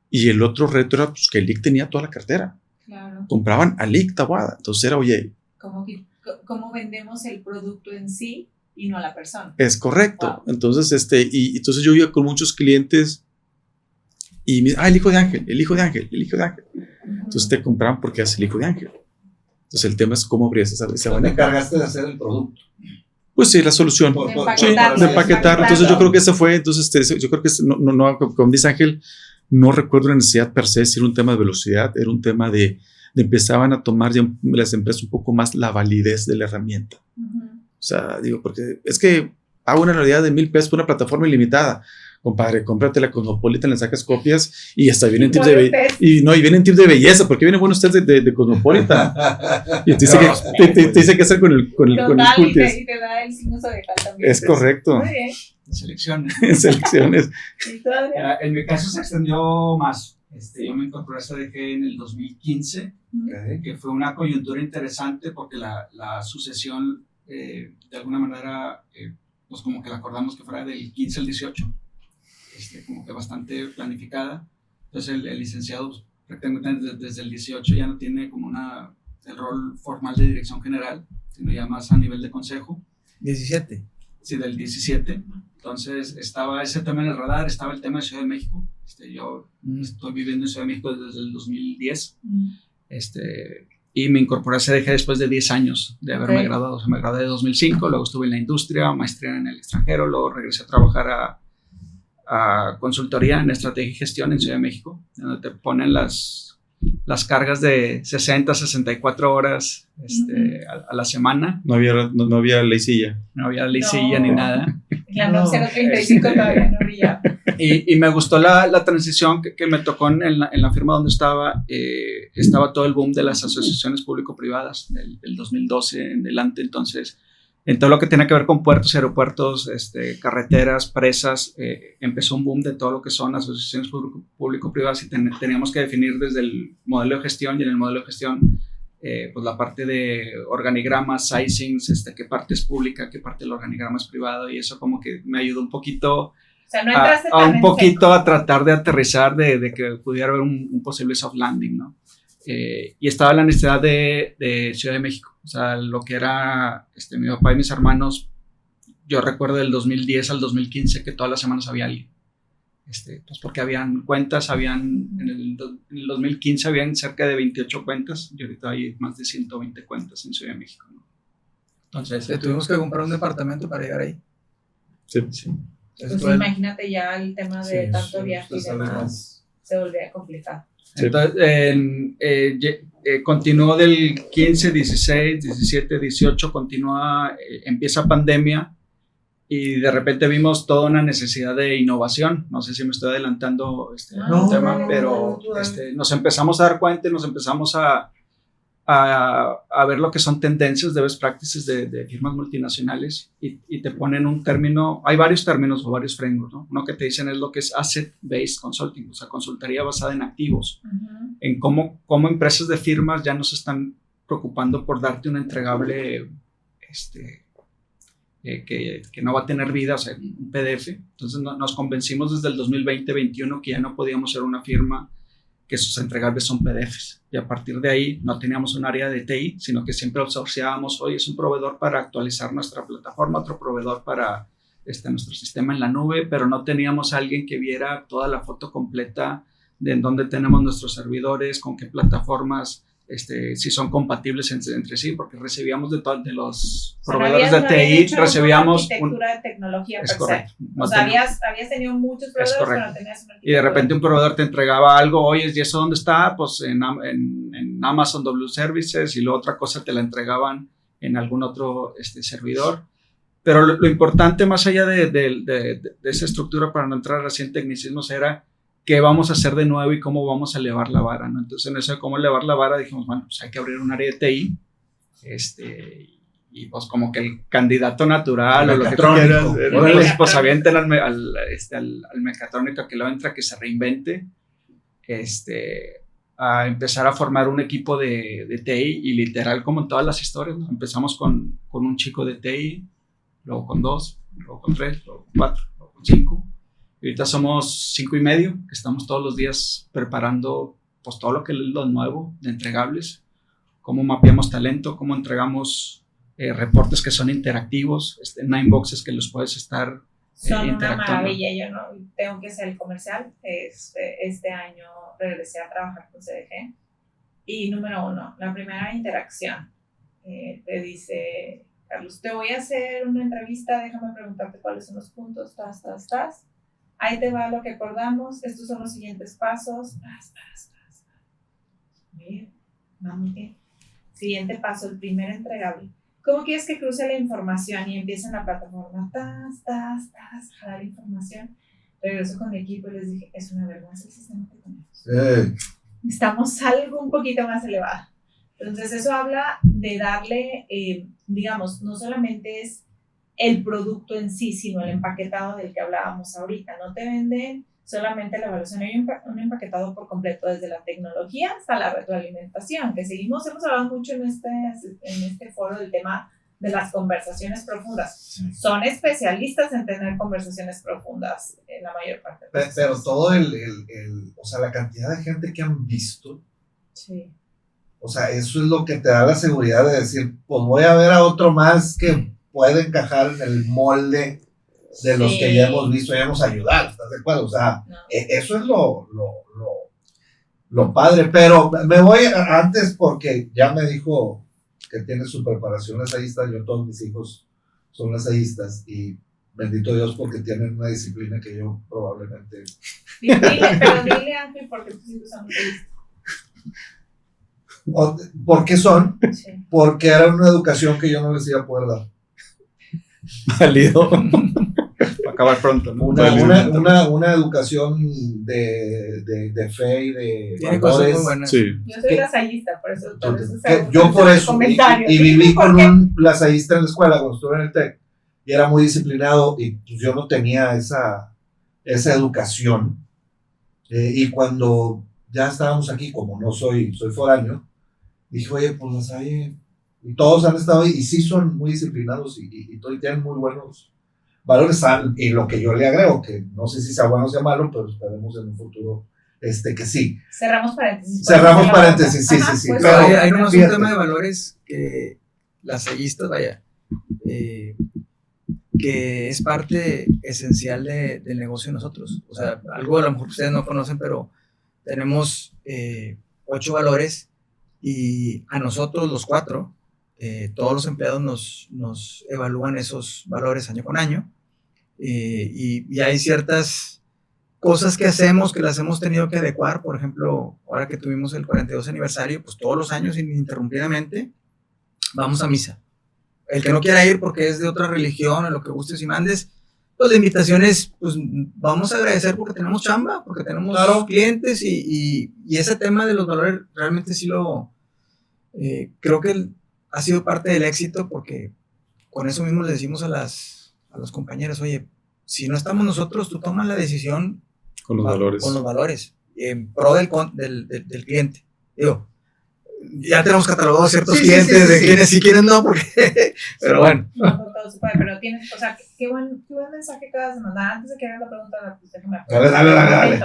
Y el otro reto era, pues, que el IC tenía toda la cartera. Claro. Compraban al IC Taboada. Entonces era, oye. ¿Cómo vendemos el producto en sí y no a la persona? Es correcto. Wow. Entonces, entonces yo iba con muchos clientes y me el hijo de Ángel. Entonces te compraban porque es el hijo de Ángel. Entonces el tema es cómo abrías esa Te encargaste de hacer el producto. Pues sí, la solución. De empaquetar. Entonces yo creo que esa fue, yo creo que no, como dice Ángel, no recuerdo la necesidad per se, si era un tema de velocidad, era un tema de empezaban a tomar ya las empresas un poco más la validez de la herramienta. O sea, digo, porque es que pago una anualidad de $1,000 por una plataforma ilimitada. Compadre, cómprate la Cosmopolitan, le sacas copias y hasta vienen tips de belleza. Y vienen tips de belleza, porque vienen buenos tips de Cosmopolitan. Y te dice qué hacer con el cultis. Y te da el signo zodiacal también. Es correcto. Muy bien. Selecciones. En mi caso se extendió más. Yo me incorporé a CDG en el 2015, que fue una coyuntura interesante porque la sucesión, de alguna manera, pues como que la acordamos que fuera del 15 al 18. Como que bastante planificada. Entonces el licenciado, pues, prácticamente desde el 18 ya no tiene como el rol formal de dirección general, sino ya más a nivel de consejo. 17. Sí, del 17. Entonces estaba ese tema en el radar, estaba el tema de Ciudad de México. Yo estoy viviendo en Ciudad de México desde el 2010. Y me incorporé a CDG después de 10 años de haberme graduado. O sea, me gradué de 2005, luego estuve en la industria, maestría en el extranjero, luego regresé a trabajar a consultoría en estrategia y gestión en Ciudad de México, donde te ponen las cargas de 60, 64 horas a la semana. No había leycilla. No había leycilla ni nada. La 035 todavía no brillaba. Y me gustó la transición que me tocó en la firma donde estaba. Estaba todo el boom de las asociaciones público-privadas del 2012 en delante. Entonces, en todo lo que tiene que ver con puertos, aeropuertos, carreteras, presas, empezó un boom de todo lo que son asociaciones público-privadas, y teníamos que definir desde el modelo de gestión, y en el modelo de gestión, pues la parte de organigramas, sizings, qué parte es pública, qué parte del organigrama es privado, y eso como que me ayudó un poquito, o sea, no entraste tan a tratar de aterrizar, de que pudiera haber un posible soft landing, ¿no? y estaba la necesidad de Ciudad de México. O sea, lo que era mi papá y mis hermanos, yo recuerdo del 2010 al 2015 que todas las semanas había alguien. Pues porque habían cuentas, en el 2015 habían cerca de 28 cuentas y ahorita hay más de 120 cuentas en Ciudad de México, ¿no? Entonces Tuvimos que comprar un departamento para llegar ahí. Sí. Pues imagínate ya el tema de tanto viaje y demás, se volvía complicado. Entonces, continuó del 15, 16, 17, 18, continúa, empieza pandemia y de repente vimos toda una necesidad de innovación. No sé si me estoy adelantando un tema, pero nos empezamos a dar cuenta, nos empezamos a ver lo que son tendencias de best practices de firmas multinacionales y te ponen un término, hay varios términos o varios frameworks, ¿no? Uno que te dicen es lo que es asset-based consulting, o sea, consultoría basada en activos, en cómo empresas de firmas ya no se están preocupando por darte un entregable que no va a tener vida, o sea, un PDF. Entonces nos convencimos desde el 2020-21 que ya no podíamos ser una firma que sus entregables son PDFs. Y a partir de ahí no teníamos un área de TI, sino que siempre outsourceábamos, hoy es un proveedor para actualizar nuestra plataforma, otro proveedor para nuestro sistema en la nube, pero no teníamos a alguien que viera toda la foto completa de en dónde tenemos nuestros servidores, con qué plataformas, si son compatibles entre sí, porque recibíamos de los proveedores de TI, recibíamos arquitectura de tecnología es per correcto. se. O sea, habías tenido muchos proveedores, pero no tenías una arquitectura. Y de repente un proveedor te entregaba algo, oye, ¿y eso dónde está? Pues en Amazon W Services, y luego otra cosa te la entregaban en algún otro servidor. Pero lo importante, más allá de esa estructura, para no entrar así en tecnicismos, era qué vamos a hacer de nuevo y cómo vamos a elevar la vara, ¿no? Entonces, en eso de cómo elevar la vara, dijimos, bueno, pues hay que abrir un área de TI, y pues como que el candidato natural o lo que tú quieras, pues avienten al mecatrónico que lo entra, que se reinvente, a empezar a formar un equipo de TI, y literal, como en todas las historias, ¿no? Empezamos con un chico de TI, luego con 2, luego con 3, luego con 4, luego con 5. Y ahorita somos 5 y medio, que estamos todos los días preparando pues todo lo que es lo nuevo de entregables, cómo mapeamos talento, cómo entregamos reportes que son interactivos, 9 boxes que los puedes estar son una maravilla. Yo no tengo que hacer el comercial. Este año regresé a trabajar con CDG y número 1, la primera interacción, te dice: Carlos, te voy a hacer una entrevista, déjame preguntarte cuáles son los puntos, ahí te va lo que acordamos, estos son los siguientes pasos, Bien, vamos bien. Siguiente paso, el primer entregable. ¿Cómo quieres que cruce la información? Y empieza en la plataforma, jalar información. Regreso con mi equipo y les dije, es una vergüenza el sistema que tenemos. Necesitamos algo un poquito más elevado. Entonces eso habla de darle, digamos, no solamente es el producto en sí, sino el empaquetado del que hablábamos ahorita. No te venden solamente la evaluación, hay un empaquetado por completo, desde la tecnología hasta la retroalimentación, que hemos hablado mucho en este foro del tema de las conversaciones profundas. Sí. Son especialistas en tener conversaciones profundas en la mayor parte de las pero todo o sea, la cantidad de gente que han visto, sí. O sea, eso es lo que te da la seguridad de decir, pues voy a ver a otro más que puede encajar en el molde de los que ya hemos visto, ya hemos ayudado, ¿estás de acuerdo? O sea, no. Eso es lo padre, pero me voy antes porque ya me dijo que tiene su preparación ensayista. Yo, todos mis hijos son ensayistas y bendito Dios porque tienen una disciplina que yo probablemente... Pero dile Ángel porque tus hijos son ensayistas. ¿Por qué son? Sí. Porque era una educación que yo no les iba a poder dar. Válido. Va a acabar pronto, ¿no? Una educación de fe y de valores. Sí. Yo soy lasallista, por eso yo por eso y viví con un lasallista en la escuela cuando estuve en el TEC y era muy disciplinado y pues yo no tenía esa educación, y cuando ya estábamos aquí, como no soy foráneo, dije, oye, pues las hay, y todos han estado ahí, y sí son muy disciplinados y tienen muy buenos valores, y lo que yo le agrego, que no sé si sea bueno o sea malo, pero esperemos en un futuro que sí. Cerramos paréntesis. Cerramos paréntesis, sí. Pues, Pero hay nomás un fíjate. tema de valores que las sellistas, que es parte esencial del negocio de nosotros. O sea, algo a lo mejor ustedes no conocen, pero tenemos 8 valores y a nosotros los 4, todos los empleados nos evalúan esos valores año con año y hay ciertas cosas que hacemos que las hemos tenido que adecuar. Por ejemplo, ahora que tuvimos el 42 aniversario, pues todos los años ininterrumpidamente vamos a misa. El que no quiera ir porque es de otra religión o lo que gustes y mandes, pues la invitación es, pues vamos a agradecer porque tenemos chamba, porque tenemos clientes y ese tema de los valores realmente sí creo que ha sido parte del éxito, porque con eso mismo le decimos a los compañeros, oye, si no estamos nosotros, tú tomas la decisión Con los valores. Con los valores, en pro del cliente. Digo, ya tenemos catalogados ciertos clientes de quienes sí, quienes no, porque, pero bueno. No, todo se puede, pero tienes, o sea, qué buen mensaje acabas de mandar. Antes de que hagas la pregunta, pues déjame Dale.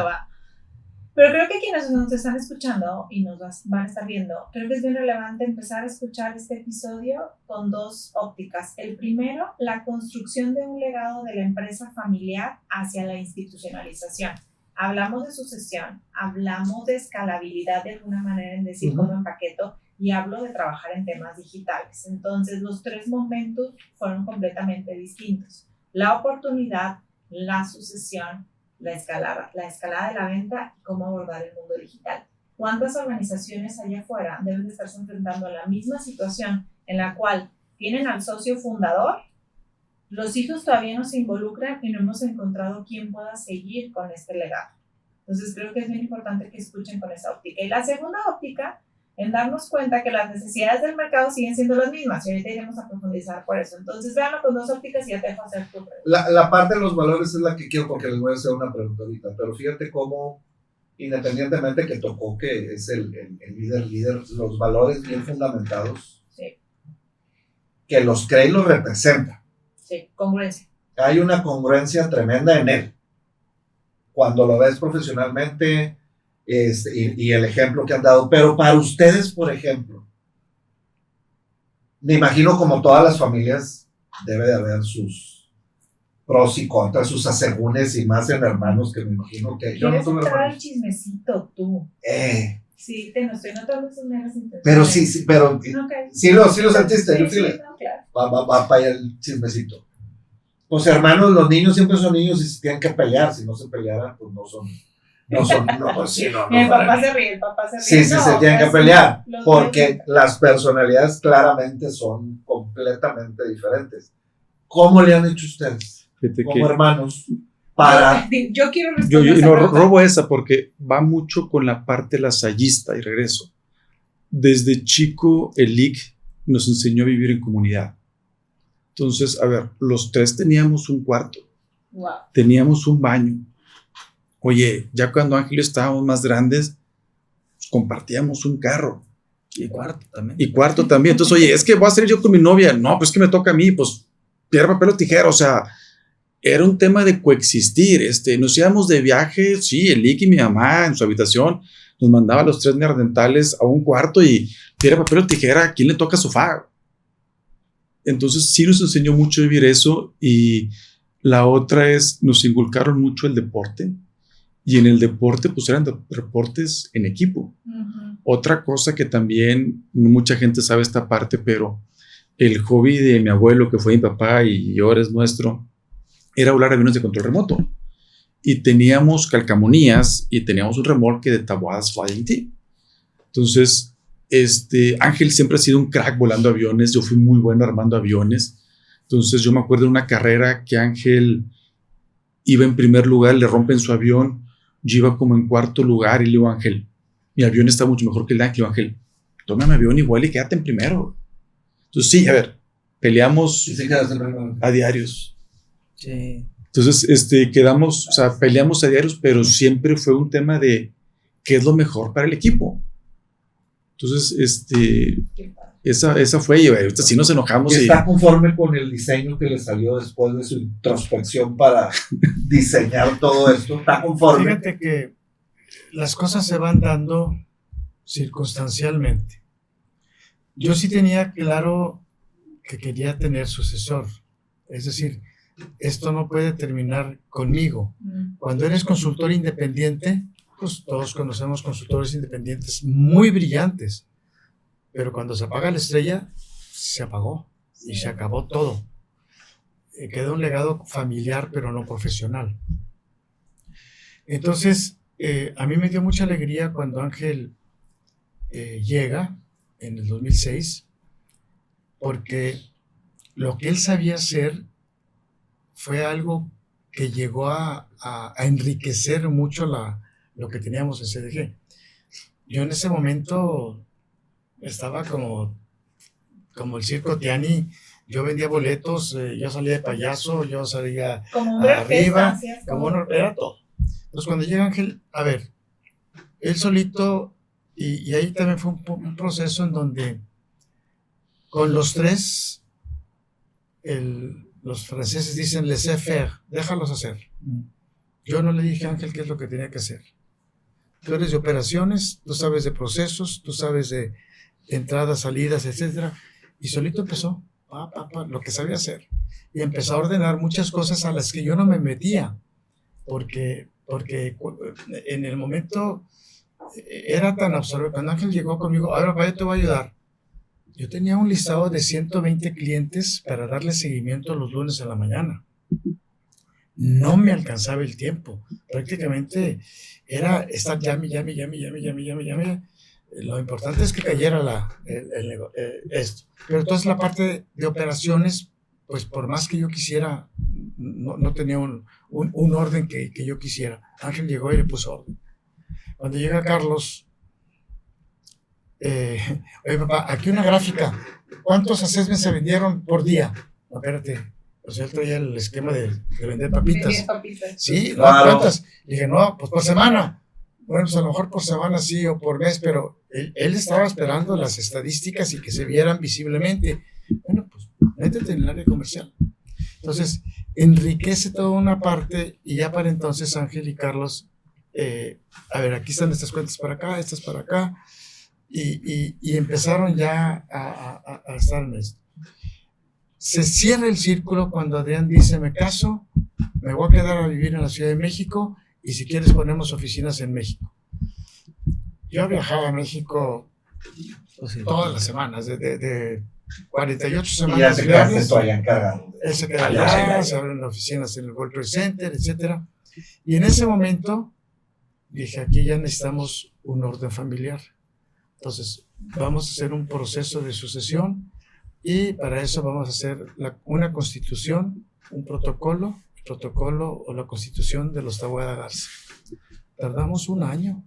Pero creo que quienes nos están escuchando y nos van a estar viendo, creo que es bien relevante empezar a escuchar este episodio con 2 ópticas. El primero, la construcción de un legado de la empresa familiar hacia la institucionalización. Hablamos de sucesión, hablamos de escalabilidad de alguna manera, en decir cómo empaqueto, y hablo de trabajar en temas digitales. Entonces, los 3 momentos fueron completamente distintos. La oportunidad, la sucesión, la escalada de la venta y cómo abordar el mundo digital. ¿Cuántas organizaciones allá afuera deben de estarse enfrentando a la misma situación en la cual tienen al socio fundador? Los hijos todavía no se involucran y no hemos encontrado quién pueda seguir con este legado. Entonces creo que es bien importante que escuchen con esa óptica. Y la segunda óptica, en darnos cuenta que las necesidades del mercado siguen siendo las mismas, y ahorita iremos a profundizar por eso. Entonces véanlo con 2 ópticas y ya te dejo hacer tu pregunta. La parte de los valores es la que quiero, porque les voy a hacer una pregunta ahorita, pero fíjate cómo, independientemente que tocó que es el líder, los valores bien fundamentados, Sí. que los cree y los representa. Sí, congruencia. Hay una congruencia tremenda en él. Cuando lo ves profesionalmente y el ejemplo que han dado. Pero para ustedes, por ejemplo, me imagino como todas las familias, debe de haber sus pros y contras, sus asegúnes y más en hermanos, que me imagino que yo no ¿Quieres tuve entrar al hermanos. chismecito tú? Sí, no estoy notando sus malas intenciones. Pero sí, pero Okay. sí lo sentiste, yo sí le. No, claro. Va para allá el chismecito. Los hermanos, los niños siempre son niños y se tienen que pelear. Si no se pelearan, pues no, pues sí, no. El papá se ríe, Sí, se tienen que pelear. Porque las personalidades claramente son completamente diferentes. ¿Cómo le han hecho ustedes? Como hermanos, para. Yo quiero Yo responder. no robo esa porque va mucho con la parte lasallista y regreso. Desde chico, el LIC nos enseñó a vivir en comunidad. Entonces, a ver, los 3 teníamos un cuarto, teníamos un baño. Oye, ya cuando Ángel y yo estábamos más grandes, pues, compartíamos un carro. Y cuarto también. Entonces, oye, es que voy a salir yo con mi novia. No, pues que me toca a mí, pues piedra, papel o tijera. O sea, era un tema de coexistir. Nos íbamos de viaje, sí, el Lick y mi mamá en su habitación nos mandaba a los 3 neandertales a un cuarto y piedra, papel o tijera, ¿a quién le toca sofá? Entonces sí nos enseñó mucho a vivir eso. Y la otra es, nos inculcaron mucho el deporte. Y en el deporte, pues eran deportes en equipo. Otra cosa que también mucha gente sabe esta parte, pero el hobby de mi abuelo, que fue mi papá y ahora es nuestro, era volar aviones de control remoto. Y teníamos calcamonías y teníamos un remolque de Taboadas Flying T. Entonces, Ángel siempre ha sido un crack volando aviones. Yo fui muy bueno armando aviones. Entonces, yo me acuerdo de una carrera que Ángel iba en primer lugar, le rompen su avión. Yo iba como en cuarto lugar y le digo, Ángel, mi avión está mucho mejor que el de Ángel. Ángel, toma mi avión igual y quédate en primero. Entonces, sí, a ver, peleamos a diarios. Sí. Entonces, quedamos, o sea, peleamos a diarios, pero siempre fue un tema de qué es lo mejor para el equipo. Entonces, esa fue, y ahorita sí nos enojamos. ¿Está conforme con el diseño que le salió después de su introspección para diseñar todo esto? ¿Está conforme? Fíjate que las cosas se van dando circunstancialmente. Yo sí tenía claro que quería tener sucesor, es decir, esto no puede terminar conmigo. Cuando eres consultor independiente, pues todos conocemos consultores independientes muy brillantes, pero cuando se apaga la estrella, se apagó y se acabó todo. Queda un legado familiar, pero no profesional. Entonces, a mí me dio mucha alegría cuando Ángel llega en el 2006, porque lo que él sabía hacer fue algo que llegó a enriquecer mucho lo que teníamos en CDG. Yo en ese momento estaba como el circo Tiani. Yo vendía boletos, yo salía de payaso, yo salía como arriba, era todo. Entonces cuando llega Ángel, a ver, él solito, y ahí también fue un proceso en donde con los tres, los franceses dicen laissez-faire, déjalos hacer. Yo no le dije a Ángel qué es lo que tenía que hacer. Tú eres de operaciones, tú sabes de procesos, tú sabes de entradas, salidas, etcétera, y solito empezó lo que sabía hacer, y empezó a ordenar muchas cosas a las que yo no me metía, porque en el momento era tan absorbente. Cuando Ángel llegó conmigo, ahora papá, yo te voy a ayudar. Yo tenía un listado de 120 clientes para darle seguimiento los lunes en la mañana. No me alcanzaba el tiempo. Prácticamente era estar llame. Lo importante es que cayera esto. Pero entonces la parte de operaciones, pues por más que yo quisiera, no tenía un orden que yo quisiera. Ángel llegó y le puso orden. Cuando llega Carlos, oye papá, aquí una gráfica, ¿cuántos assessments se vendieron por día? No, espérate, pues él traía el esquema de vender papitas. Sí, no, ¿cuántas? Le dije, no, pues por semana. Bueno, pues a lo mejor por semana sí o por mes, pero él estaba esperando las estadísticas y que se vieran visiblemente. Bueno, pues métete en el área comercial. Entonces, enriquece toda una parte, y ya para entonces Ángel y Carlos, a ver, aquí están estas cuentas para acá, estas para acá, y empezaron ya a estar en esto. Se cierra el círculo cuando Adrián dice, me caso, me voy a quedar a vivir en la Ciudad de México, y si quieres ponemos oficinas en México. Yo viajaba a México todas las semanas, de 48 semanas. Y ya te quedaste tú allá encargado. Él se queda allá, se abren oficinas en el World Trade Center, etc. Y en ese momento dije, aquí ya necesitamos un orden familiar. Entonces, vamos a hacer un proceso de sucesión, y para eso vamos a hacer una constitución, un protocolo o la constitución de los Taboada Garza. Tardamos un año,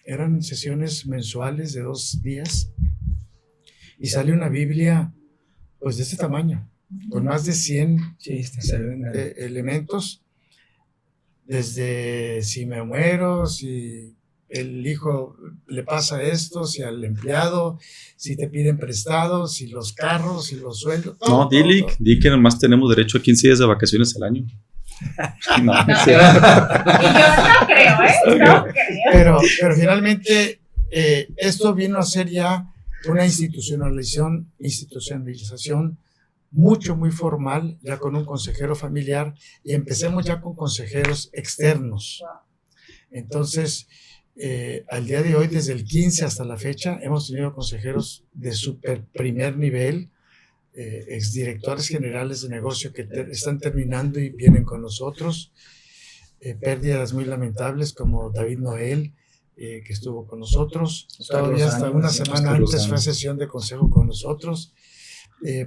eran sesiones mensuales de 2 días, y sale una Biblia pues de este tamaño, con más de 100 elementos, desde si me muero, si el hijo le pasa esto, si al empleado, si te piden prestados, si los carros, si los sueldos. No, di que nomás tenemos derecho a 15 días de vacaciones al año. No, Y yo no creo, no creo. Pero finalmente esto vino a ser ya una institucionalización muy formal, ya con un consejero familiar, y empecemos ya con consejeros externos. Entonces, al día de hoy, desde el 15 hasta la fecha, hemos tenido consejeros de super primer nivel, exdirectores generales de negocio que están terminando y vienen con nosotros, pérdidas muy lamentables como David Noel, que estuvo con nosotros, todavía hasta una semana antes fue a sesión de consejo con nosotros,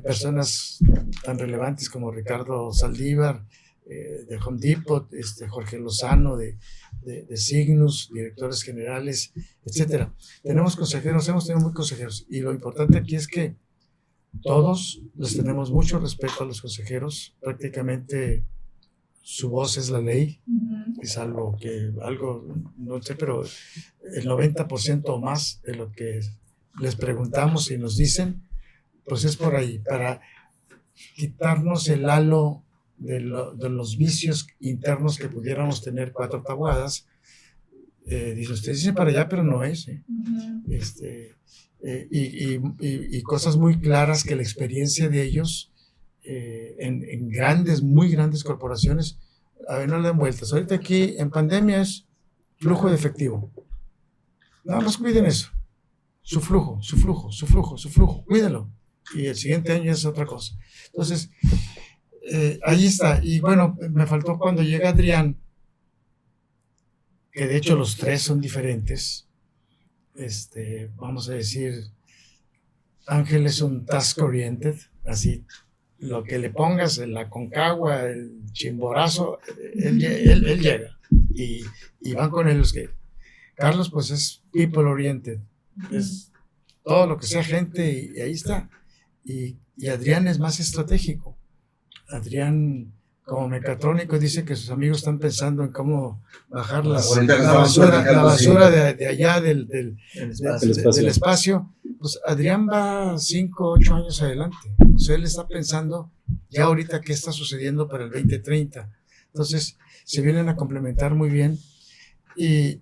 personas tan relevantes como Ricardo Saldívar, de Home Depot, Jorge Lozano de Signus, directores generales, etcétera. Tenemos consejeros, hemos tenido muy consejeros, y lo importante aquí es que todos les tenemos mucho respeto a los consejeros. Prácticamente su voz es la ley, es algo que, no sé, pero el 90% o más de lo que les preguntamos y nos dicen, pues es por ahí, para quitarnos el halo de los vicios internos que pudiéramos tener 4 tabuadas, Dice, ustedes dicen para allá, pero no es. Y cosas muy claras que la experiencia de ellos en grandes, muy grandes corporaciones, a ver, no le dan vueltas. Ahorita aquí en pandemia es flujo de efectivo. Nada más cuiden eso. Su flujo, cuídenlo. Y el siguiente año es otra cosa. Entonces, ahí está. Y bueno, me faltó cuando llega Adrián, que de hecho los tres son diferentes. Vamos a decir, Ángel es un task oriented, así, lo que le pongas, en la Concagua, el Chimborazo, él llega. Y van con él los que... Carlos pues es people oriented, es todo lo que sea gente y ahí está. Y Adrián es más estratégico. Adrián, como mecatrónico, dice que sus amigos están pensando en cómo bajar la basura de allá del espacio. Pues Adrián va 5, 8 años adelante. O sea, él está pensando ya ahorita qué está sucediendo para el 2030. Entonces, se vienen a complementar muy bien. Y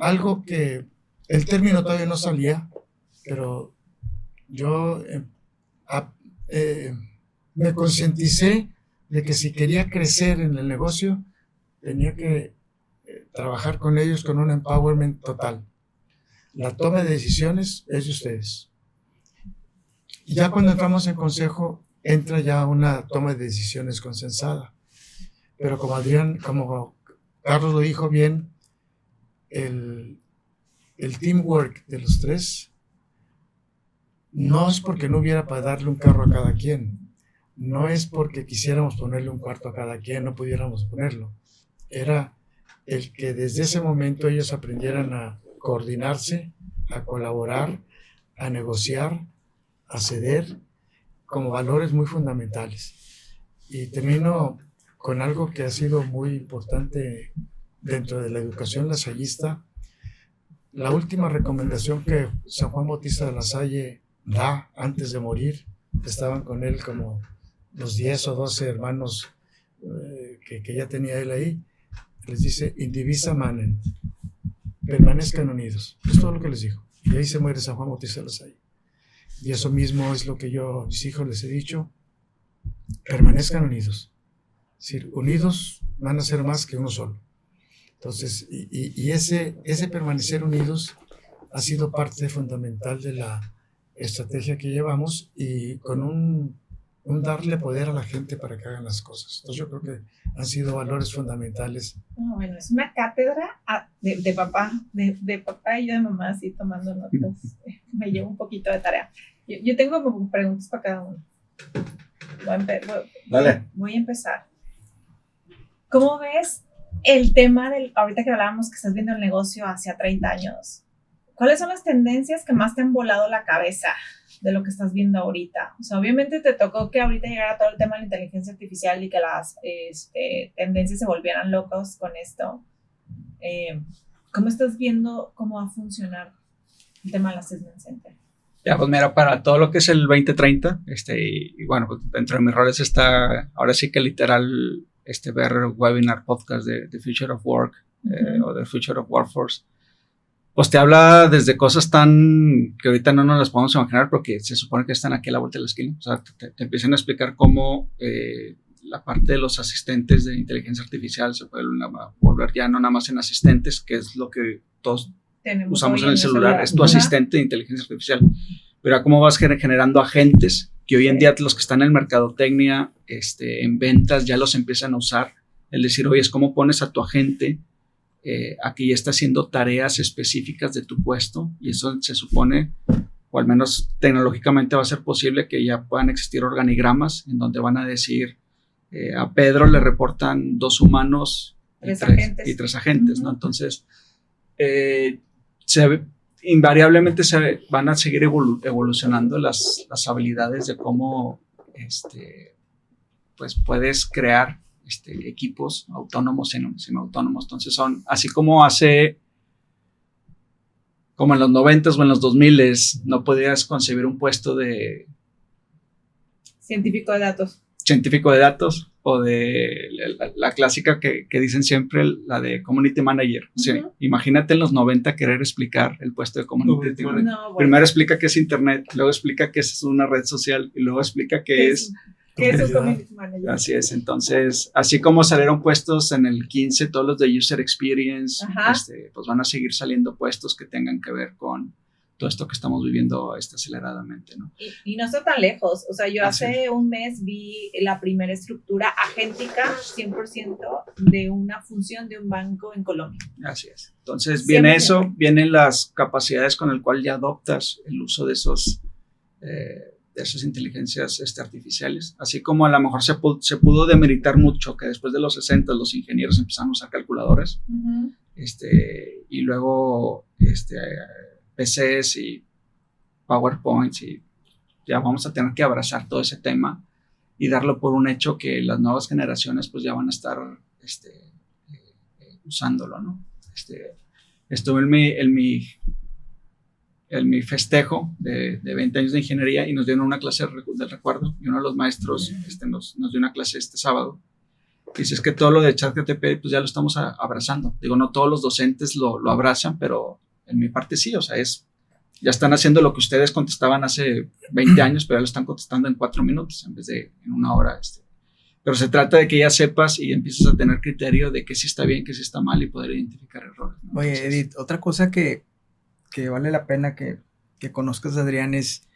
algo que el término todavía no salía, pero yo me concienticé de que si quería crecer en el negocio, tenía que trabajar con ellos con un empowerment total. La toma de decisiones es de ustedes. Y ya cuando entramos en consejo, entra ya una toma de decisiones consensada. Pero como Carlos lo dijo bien, el teamwork de los tres no es porque no hubiera para darle un carro a cada quien, no es porque quisiéramos ponerle un cuarto a cada quien, no pudiéramos ponerlo. Era el que desde ese momento ellos aprendieran a coordinarse, a colaborar, a negociar, a ceder, como valores muy fundamentales. Y termino con algo que ha sido muy importante dentro de la educación lasallista. La última recomendación que San Juan Bautista de La Salle da antes de morir, estaban con él como los 10 o 12 hermanos que ya tenía él ahí, les dice, indivisa manen, permanezcan unidos. Es todo lo que les dijo. Y ahí se muere San Juan Bautista de La Salle. Y eso mismo es lo que yo a mis hijos les he dicho, permanezcan unidos. Es decir, unidos van a ser más que uno solo. Entonces, y ese permanecer unidos ha sido parte fundamental de la estrategia que llevamos y con un darle poder a la gente para que hagan las cosas. Entonces yo creo que han sido valores fundamentales. Bueno, es una cátedra de papá y yo de mamá, así tomando notas. Me llevo un poquito de tarea. Yo tengo como preguntas para cada uno. Voy a empezar. ¿Cómo ves el tema ahorita que hablábamos que estás viendo el negocio hacia 30 años? ¿Cuáles son las tendencias que más te han volado la cabeza de lo que estás viendo ahorita? O sea, obviamente te tocó que ahorita llegara todo el tema de la inteligencia artificial y que las tendencias se volvieran locos con esto. ¿Cómo estás viendo cómo va a funcionar el tema de la Assessment Center? Ya, pues mira, para todo lo que es el 2030, y bueno, pues dentro de mis roles está, ahora sí que literal, ver webinar, podcast de The Future of Work o The Future of Workforce. Pues te habla desde cosas tan que ahorita no nos las podemos imaginar porque se supone que están aquí a la vuelta de la esquina. O sea, te empiezan a explicar cómo la parte de los asistentes de inteligencia artificial se puede volver ya no nada más en asistentes, que es lo que todos usamos en el celular, es tu asistente de inteligencia artificial. Pero cómo vas generando agentes que hoy en día los que están en mercadotecnia, en ventas, ya los empiezan a usar. Es decir, oye, es cómo pones a tu agente a que ya está haciendo tareas específicas de tu puesto, y eso se supone, o al menos tecnológicamente va a ser posible que ya puedan existir organigramas en donde van a decir, a Pedro le reportan 2 humanos y 3 agentes, ¿no? Entonces, invariablemente se van a seguir evolucionando las habilidades de cómo pues puedes crear equipos autónomos y semiautónomos. Entonces son así como como en los 90s o en los 2000s no podías concebir un puesto de científico de datos. o de la clásica que dicen siempre, la de Community Manager. O sea, imagínate en los 90 querer explicar el puesto de Community Manager. No, bueno. Primero explica qué es Internet, luego explica qué es una red social y luego explica qué es... ¿Qué es un Community Manager? Así es, entonces, así como salieron puestos en el 15, todos los de User Experience, pues van a seguir saliendo puestos que tengan que ver con todo esto que estamos viviendo aceleradamente, ¿no? Y no está tan lejos, o sea, yo hace un mes vi la primera estructura agéntica 100% de una función de un banco en Colombia. Así es. Entonces viene eso, vienen las capacidades con el cual ya adoptas el uso de esas inteligencias artificiales, así como a lo mejor se pudo demeritar mucho que después de los 60 los ingenieros empezaron a usar calculadoras, y luego PCs y PowerPoints, y ya vamos a tener que abrazar todo ese tema y darlo por un hecho que las nuevas generaciones pues ya van a estar usándolo, ¿no? Estuve en mi festejo de 20 años de ingeniería y nos dieron una clase del recuerdo, y uno de los maestros nos dio una clase este sábado. Dice, es que todo lo de ChatGPT pues ya lo estamos abrazando. Digo, no todos los docentes lo abrazan, pero en mi parte sí, o sea, ya están haciendo lo que ustedes contestaban hace 20 años, pero ya lo están contestando en 4 minutos en vez de en 1 hora. Pero se trata de que ya sepas y empieces a tener criterio de que sí está bien, que sí está mal y poder identificar errores, ¿no? Oye, Edith, otra cosa que vale la pena que conozcas, Adrián, es,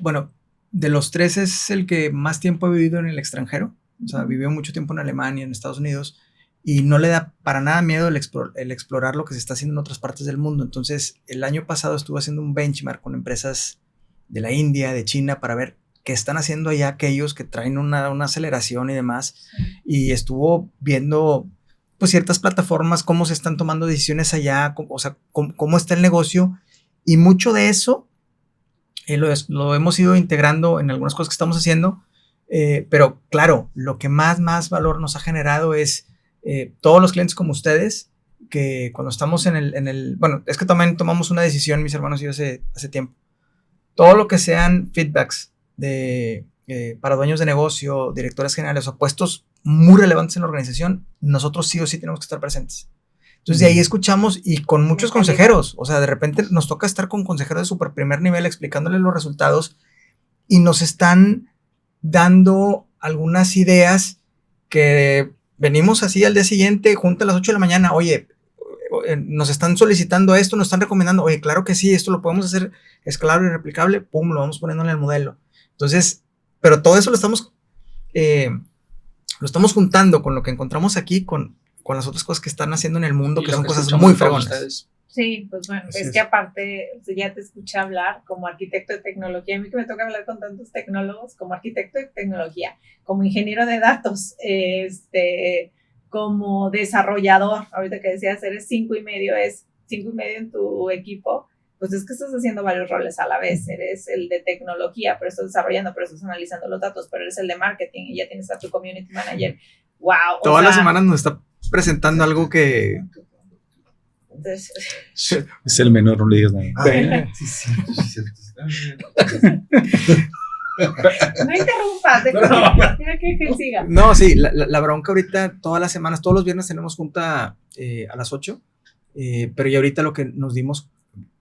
bueno, de los 3 es el que más tiempo ha vivido en el extranjero, o sea, vivió mucho tiempo en Alemania, en Estados Unidos, y no le da para nada miedo el explorar lo que se está haciendo en otras partes del mundo. Entonces, el año pasado estuve haciendo un benchmark con empresas de la India, de China, para ver qué están haciendo allá aquellos que traen una aceleración y demás, y estuvo viendo pues ciertas plataformas, cómo se están tomando decisiones allá, o sea, cómo está el negocio, y mucho de eso lo hemos ido integrando en algunas cosas que estamos haciendo, pero claro, lo que más valor nos ha generado es todos los clientes como ustedes, que cuando estamos bueno, es que también tomamos una decisión, mis hermanos y yo, hace tiempo. Todo lo que sean feedbacks para dueños de negocio, directores generales o puestos muy relevantes en la organización, nosotros sí o sí tenemos que estar presentes. Entonces de ahí escuchamos, y con muchos consejeros, o sea, de repente nos toca estar con consejeros de super primer nivel explicándoles los resultados, y nos están dando algunas ideas que venimos así al día siguiente, junto a las 8 de la mañana, oye, nos están solicitando esto, nos están recomendando, oye, claro que sí, esto lo podemos hacer escalable y replicable, pum, lo vamos poniendo en el modelo. Entonces, pero todo eso lo estamos juntando con lo que encontramos aquí, con las otras cosas que están haciendo en el mundo, que son cosas muy fregonas. Sí, pues bueno, es que aparte, ya te escuché hablar como arquitecto de tecnología, a mí que me toca hablar con tantos tecnólogos, como arquitecto de tecnología, como ingeniero de datos, como desarrollador, ahorita que decías, eres 5.5, es 5.5 en tu equipo, pues es que estás haciendo varios roles a la vez, eres el de tecnología, pero estás desarrollando, pero estás analizando los datos, pero eres el de marketing y ya tienes a tu community manager. ¡Wow! Todas las semanas nos está presentando algo que... Es el menor, no le digas nada. Sí. No interrumpas, mira que siga. No, sí, la bronca ahorita, todas las semanas, todos los viernes tenemos junta a las 8, pero ya ahorita lo que nos dimos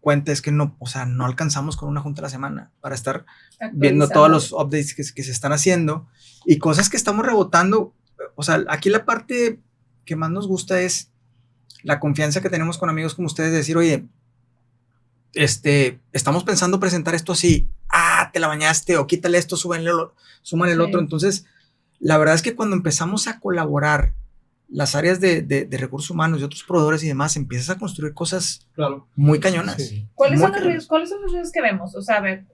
cuenta es que no alcanzamos con una junta a la semana para estar viendo todos los updates que se están haciendo y cosas que estamos rebotando. O sea, aquí la parte que más nos gusta es la confianza que tenemos con amigos como ustedes de decir, oye, estamos pensando presentar esto así, te la bañaste, o quítale esto, súmale el otro. Entonces, la verdad es que cuando empezamos a colaborar las áreas de recursos humanos y otros proveedores y demás, empiezas a construir cosas muy cañonas. Sí. ¿Cuáles son los riesgos que vemos? O sea, a ver,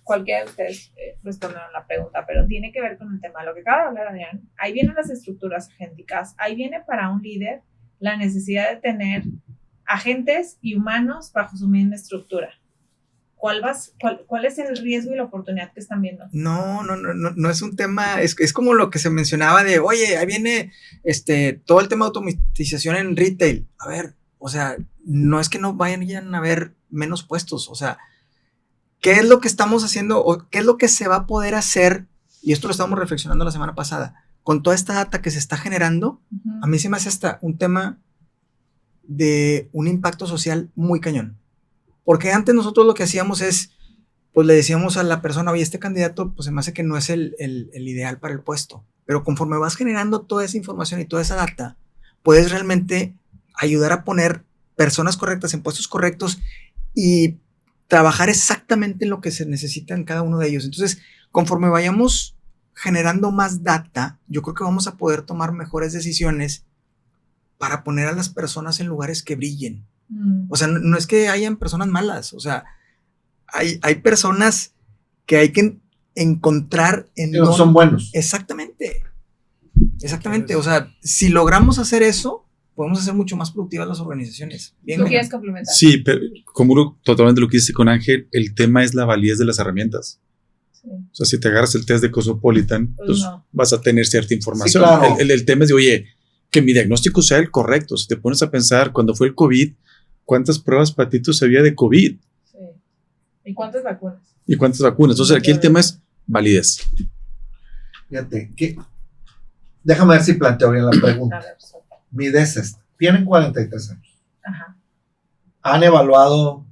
cualquiera de ustedes respondieron la pregunta, pero tiene que ver con el tema de lo que acaba de hablar Adrián. Ahí vienen las estructuras agénticas, ahí viene para un líder la necesidad de tener agentes y humanos bajo su misma estructura. ¿Cuál es el riesgo y la oportunidad que están viendo? No es un tema, es como lo que se mencionaba de, oye, ahí viene todo el tema de automatización en retail. A ver, o sea, no es que no vayan a haber menos puestos, o sea, ¿qué es lo que estamos haciendo o qué es lo que se va a poder hacer? Y esto lo estábamos reflexionando la semana pasada. con toda esta data que se está generando, a mí se me hace hasta un tema de un impacto social muy cañón. Porque antes nosotros lo que hacíamos es, pues le decíamos a la persona, oye, este candidato, pues se me hace que no es el ideal para el puesto. Pero conforme vas generando toda esa información y toda esa data, puedes realmente ayudar a poner personas correctas en puestos correctos y trabajar exactamente en lo que se necesita en cada uno de ellos. Entonces, conforme vayamos generando más data, yo creo que vamos a poder tomar mejores decisiones para poner a las personas en lugares que brillen. O sea, no es que hayan personas malas, o sea, hay personas que hay que encontrar en no son buenos. Exactamente. O sea, si logramos hacer eso, podemos hacer mucho más productivas las organizaciones. Bien, ¿tú quieres complementar? Sí, pero como totalmente lo que dice con Ángel, el tema es la validez de las herramientas. Sí. O sea, si te agarras el test de Cosmopolitan, pues no. Vas a tener cierta información. Sí, claro. El tema es de, oye, que mi diagnóstico sea el correcto. Si te pones a pensar, cuando fue el COVID, ¿cuántas pruebas para ti había de COVID? Sí. ¿Y cuántas vacunas? Entonces, aquí el tema es validez. Fíjate, déjame ver si planteo bien la pregunta. Mi idea es esta. Tienen 43 años. Ajá. Han evaluado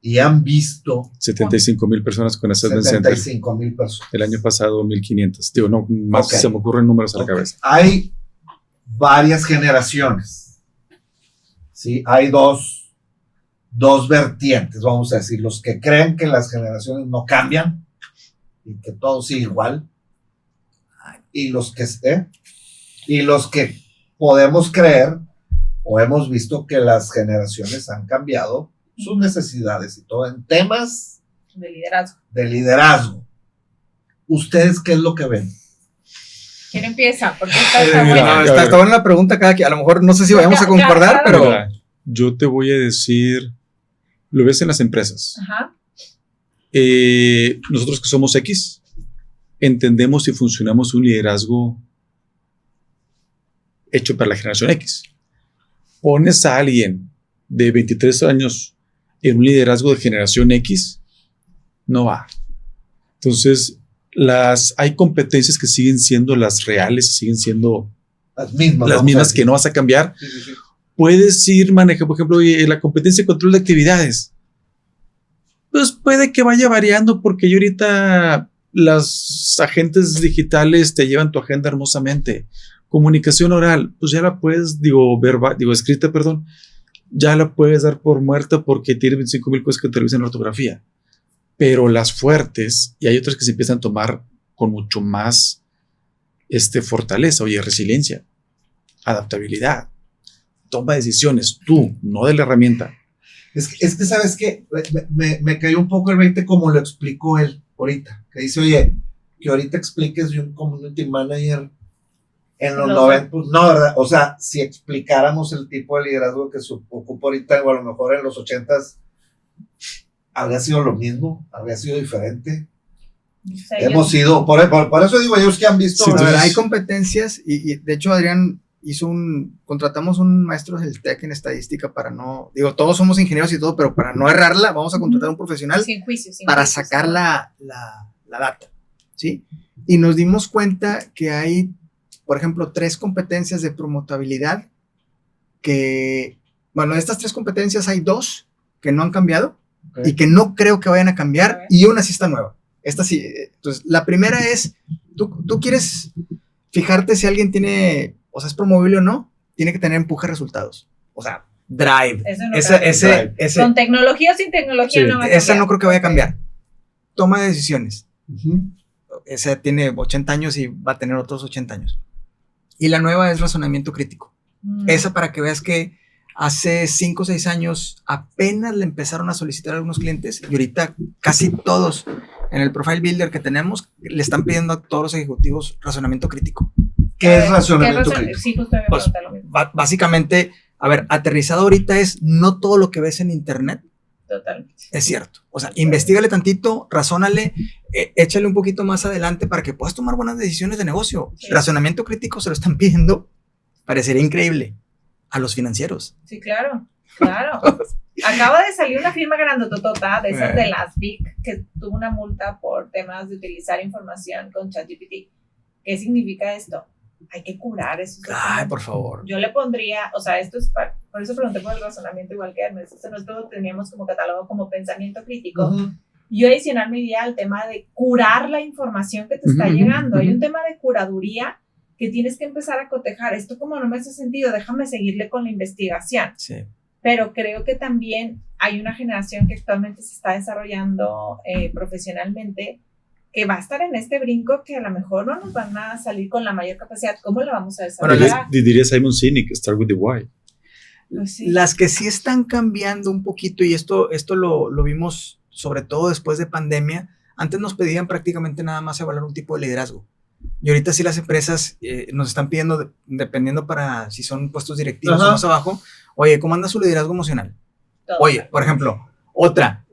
y han visto 75,000 personas con Assessment Center. 75,000 personas. El año pasado 1,500. Digo, no, más se me ocurren números a la cabeza. Hay varias generaciones. Sí, hay dos vertientes, vamos a decir, los que creen que las generaciones no cambian y que todo sigue igual, y los que podemos creer o hemos visto que las generaciones han cambiado sus necesidades y todo en temas de liderazgo. ¿Ustedes qué es lo que ven? ¿Quién empieza? Porque está buena. Está buena la pregunta cada quien. A lo mejor no sé si vayamos a concordar, pero... Mira, yo te voy a decir, lo ves en las empresas. Ajá. Nosotros que somos X, entendemos y funcionamos un liderazgo hecho para la generación X. Pones a alguien de 23 años en un liderazgo de generación X, no va. Entonces, hay competencias que siguen siendo las reales, siguen siendo las mismas que no vas a cambiar. Sí. Puedes ir manejando, por ejemplo, la competencia de control de actividades. Pues puede que vaya variando porque yo ahorita los agentes digitales te llevan tu agenda hermosamente. Comunicación oral, pues ya la puedes, escrita, ya la puedes dar por muerta porque tiene 25,000 cosas que te revisan la ortografía. Pero las fuertes, y hay otras que se empiezan a tomar con mucho más fortaleza, resiliencia, adaptabilidad, toma decisiones, tú, no de la herramienta. Es que ¿sabes qué? Me cayó un poco el 20 como lo explicó él ahorita, que dice, oye, que ahorita expliques de un community manager en los 90, pues no, ¿verdad? O sea, si explicáramos el tipo de liderazgo que se ocupa ahorita, o a lo mejor en los 80s, habría sido lo mismo, habría sido diferente. Sí, hemos sido, por eso digo, ellos que han visto. Sí, hay competencias, y de hecho Adrián contratamos un maestro del TEC en estadística para no, todos somos ingenieros y todo, pero para no errarla, vamos a contratar a un profesional sin juicio, para sacar la data, ¿sí? Y nos dimos cuenta que hay, por ejemplo, 3 competencias de promotabilidad de estas 3 competencias hay 2 que no han cambiado, y que no creo que vayan a cambiar, y una sí está nueva. Esta sí. Entonces, la primera es, tú quieres fijarte si alguien tiene, es promovible o no, tiene que tener empuje de resultados. O sea, drive. Eso con tecnología o sin tecnología, sí, no va a cambiar. Esa no creo que vaya a cambiar. Toma de decisiones. Esa tiene 80 años y va a tener otros 80 años. Y la nueva es razonamiento crítico. Esa para que veas que hace 5 o 6 años apenas le empezaron a solicitar a algunos clientes, y ahorita casi todos en el profile builder que tenemos le están pidiendo a todos los ejecutivos razonamiento crítico. ¿Qué es razonamiento crítico? Sí, justo me pregunta lo mismo. Básicamente, aterrizado ahorita es no todo lo que ves en internet. Totalmente. Es cierto. O sea, investígale tantito, razónale, échale un poquito más adelante para que puedas tomar buenas decisiones de negocio. Sí. Razonamiento crítico se lo están pidiendo, parecería increíble, a los financieros. Sí, claro. Acaba de salir una firma grandototota de esas de las Big que tuvo una multa por temas de utilizar información con ChatGPT. ¿Qué significa esto? hay que curar eso. Ay, por favor. Yo le pondría, o sea, esto es, por eso pregunté por el razonamiento igual que Hermes, nosotros teníamos como catálogo como pensamiento crítico. Ujú. Yo adicional me iría al tema de curar la información que te está llegando. Hay un tema de curaduría que tienes que empezar a cotejar. Esto como no me hace sentido, déjame seguirle con la investigación. Sí. Pero creo que también hay una generación que actualmente se está desarrollando profesionalmente que va a estar en este brinco que a lo mejor no nos van a salir con la mayor capacidad. ¿Cómo la vamos a desarrollar? Diría Simon Sinek, start with the why. Pues sí. Las que sí están cambiando un poquito, y esto lo vimos sobre todo después de pandemia, antes nos pedían prácticamente nada más evaluar un tipo de liderazgo. Y ahorita sí las empresas nos están pidiendo, dependiendo para si son puestos directivos o más abajo, oye, ¿cómo anda su liderazgo emocional? Todo. Oye, por ejemplo, otra,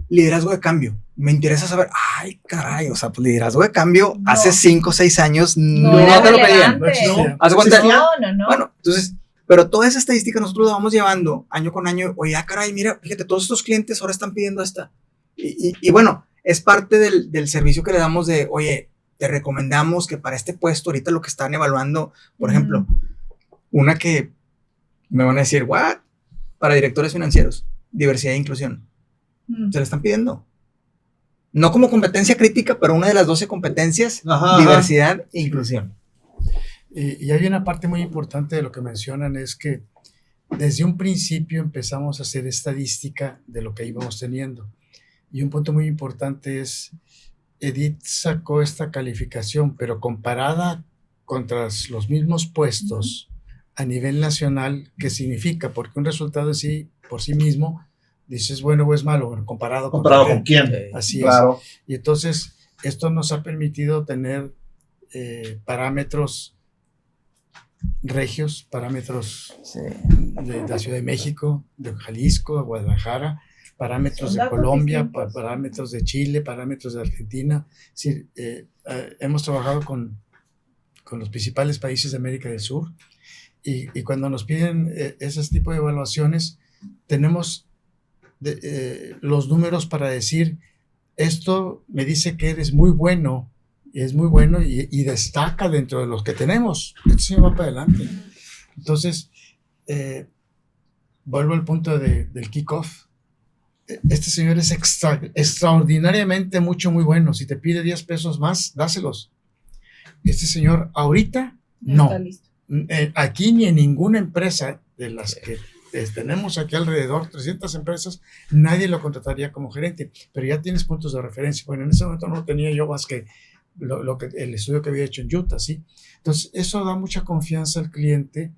liderazgo de cambio. Me interesa saber, ay, caray, o sea, pues liderazgo de cambio No. hace 5 o 6 años no era te lo pedían. relevante. No existía. ¿Haz de cuenta? No. Bueno, entonces, pero toda esa estadística nosotros la vamos llevando año con año. Oye, caray, mira, fíjate, todos estos clientes ahora están pidiendo esta. Y bueno, es parte del servicio que le damos de, oye, te recomendamos que para este puesto, ahorita lo que están evaluando, por ejemplo, una que me van a decir, ¿what? Para directores financieros, diversidad e inclusión. Se le están pidiendo. No como competencia crítica, pero una de las 12 competencias, diversidad e inclusión. Y hay una parte muy importante de lo que mencionan, es que desde un principio empezamos a hacer estadística de lo que íbamos teniendo. Y un punto muy importante es, Edith sacó esta calificación, pero comparada contra los mismos puestos a nivel nacional, ¿qué significa? Porque un resultado en sí, por sí mismo, dices bueno o es malo, bueno, comparado ¿Con qué. quién? Así Claro. es. Y entonces, esto nos ha permitido tener parámetros regios, parámetros de la Ciudad de México, de Jalisco, de Guadalajara, parámetros de Colombia, parámetros de Chile, parámetros de Argentina. Es decir, hemos trabajado con los principales países de América del Sur y cuando nos piden ese tipo de evaluaciones, tenemos los números para decir, esto me dice que eres muy bueno, es muy bueno y destaca dentro de los que tenemos. Esto se va para adelante. Entonces, vuelvo al punto del kickoff. Este señor es extraordinariamente muy bueno. Si te pide 10 pesos más, dáselos. Este señor ahorita, no. Aquí ni en ninguna empresa de las que tenemos aquí alrededor, 300 empresas, nadie lo contrataría como gerente, pero ya tienes puntos de referencia. Bueno, en ese momento no tenía yo más que el estudio que había hecho en Utah, ¿sí? Entonces, eso da mucha confianza al cliente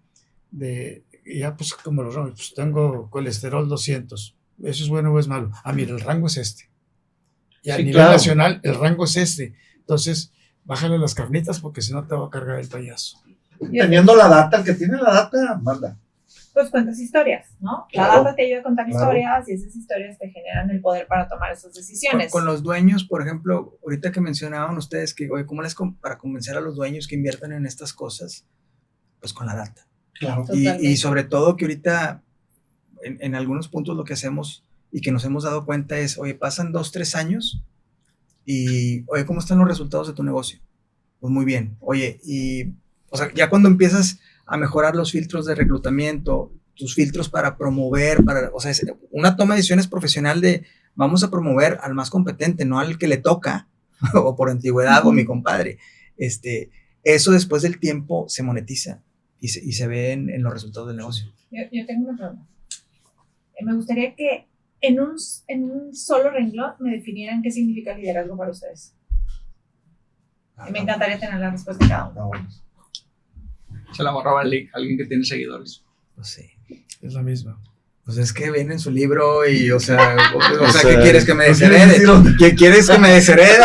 de, ya pues como pues tengo colesterol 200, ¿eso es bueno o es malo? Ah, mira, el rango es este. Y a nivel nacional, el rango es este. Entonces, bájale las carnitas porque si no te va a cargar el payaso. Teniendo la data, el que tiene la data, manda. Pues cuentas historias, ¿no? La data te ayuda a contar historias y esas historias te generan el poder para tomar esas decisiones. Con los dueños, por ejemplo, ahorita que mencionaban ustedes que, oye, ¿cómo les para convencer a los dueños que inviertan en estas cosas? Pues con la data. Claro. Y sobre todo que ahorita, en algunos puntos lo que hacemos y que nos hemos dado cuenta es, oye, pasan 2, 3 años y, oye, ¿cómo están los resultados de tu negocio? Pues muy bien. Oye, y, o sea, ya cuando empiezas a mejorar los filtros de reclutamiento, tus filtros para promover, o sea, es una toma de decisiones profesional de vamos a promover al más competente, no al que le toca, o por antigüedad, o mi compadre. Eso después del tiempo se monetiza y se ve en los resultados del negocio. Yo tengo una pregunta. Me gustaría que en un solo renglón me definieran qué significa liderazgo para ustedes. Y me encantaría tener la respuesta de cada uno. Se la borraba alguien que tiene seguidores. Pues sí. Es la misma. Pues es que viene en su libro y, o sea, ¿qué quieres que me desherede? ¿Qué quieres que me desherede?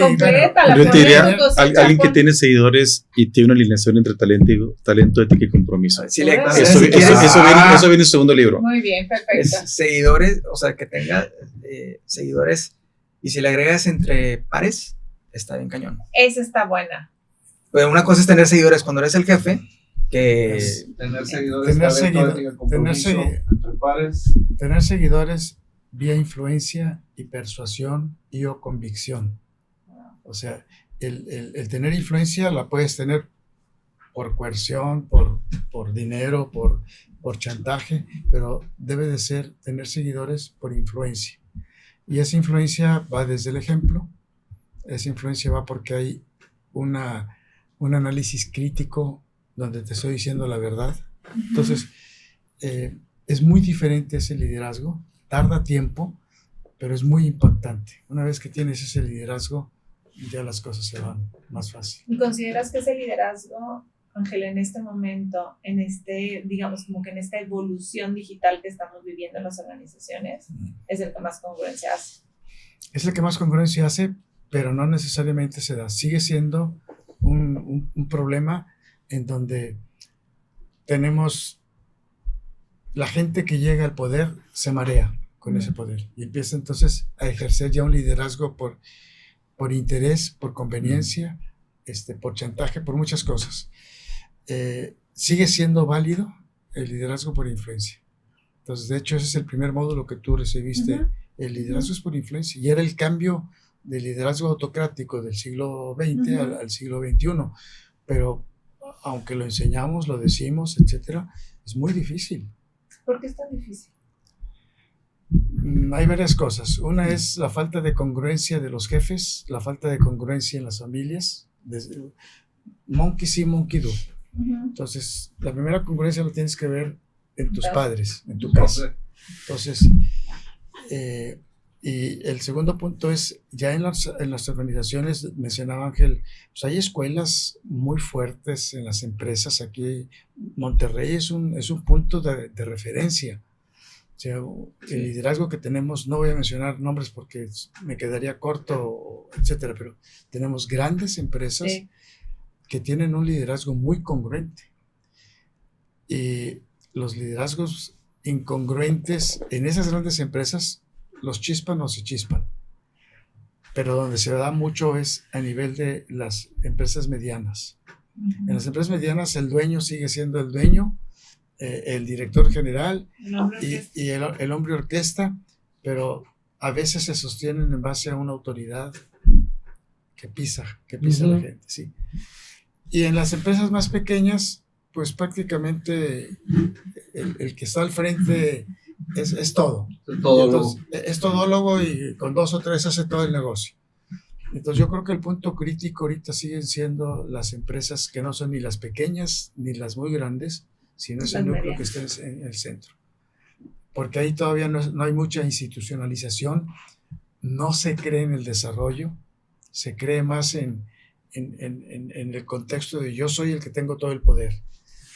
Completa. Yo te diría, alguien que tiene seguidores y tiene una alineación entre talento, ética y compromiso. Sí, eso viene en su segundo libro. Muy bien, perfecto. Seguidores, o sea, que tenga seguidores y si le agregas entre pares, está bien cañón. Esa está buena. Pero una cosa es tener seguidores cuando eres el jefe, que Tener seguidores, entre pares. Tener seguidores vía influencia y persuasión y o convicción. O sea, el tener influencia la puedes tener por coerción, por dinero, por chantaje, pero debe de tener seguidores por influencia. Y esa influencia va desde el ejemplo, esa influencia va porque hay un análisis crítico donde te estoy diciendo la verdad. Entonces, es muy diferente ese liderazgo, tarda tiempo, pero es muy impactante. Una vez que tienes ese liderazgo, ya las cosas se van más fácil. ¿Y consideras que ese liderazgo, Ángela, en este momento, digamos, como que en esta evolución digital que estamos viviendo en las organizaciones, es el que más congruencia hace? Es el que más congruencia hace, pero no necesariamente se da. Sigue siendo un problema en donde tenemos la gente que llega al poder se marea con ese poder y empieza entonces a ejercer ya un liderazgo por interés, por conveniencia, por chantaje, por muchas cosas. Sigue siendo válido el liderazgo por influencia. Entonces, de hecho, ese es el primer módulo que tú recibiste. El liderazgo es por influencia y era el cambio del liderazgo autocrático del siglo XX al siglo XXI. Pero aunque lo enseñamos, lo decimos, etcétera, es muy difícil. ¿Por qué es tan difícil? Hay varias cosas. Una es la falta de congruencia de los jefes, la falta de congruencia en las familias. Monkey see, monkey do. Entonces, la primera congruencia lo tienes que ver en tus padres, en tu casa. Entonces, y el segundo punto es, ya en las organizaciones, mencionaba Ángel, pues hay escuelas muy fuertes en las empresas. Aquí Monterrey es un punto de referencia. O sea, el liderazgo que tenemos, no voy a mencionar nombres porque me quedaría corto, etcétera, pero tenemos grandes empresas que tienen un liderazgo muy congruente. Y los liderazgos incongruentes en esas grandes empresas, los chispan o se chispan. Pero donde se da mucho es a nivel de las empresas medianas. En las empresas medianas el dueño sigue siendo el dueño, el director general y el hombre orquesta, pero a veces se sostienen en base a una autoridad que pisa a la gente, sí. Y en las empresas más pequeñas, pues prácticamente el que está al frente es todo. Es todólogo y con 2 o 3 hace todo el negocio. Entonces yo creo que el punto crítico ahorita siguen siendo las empresas que no son ni las pequeñas ni las muy grandes, sino ese núcleo que está en el centro. Porque ahí todavía no hay mucha institucionalización, no se cree en el desarrollo, se cree más en el contexto de yo soy el que tengo todo el poder.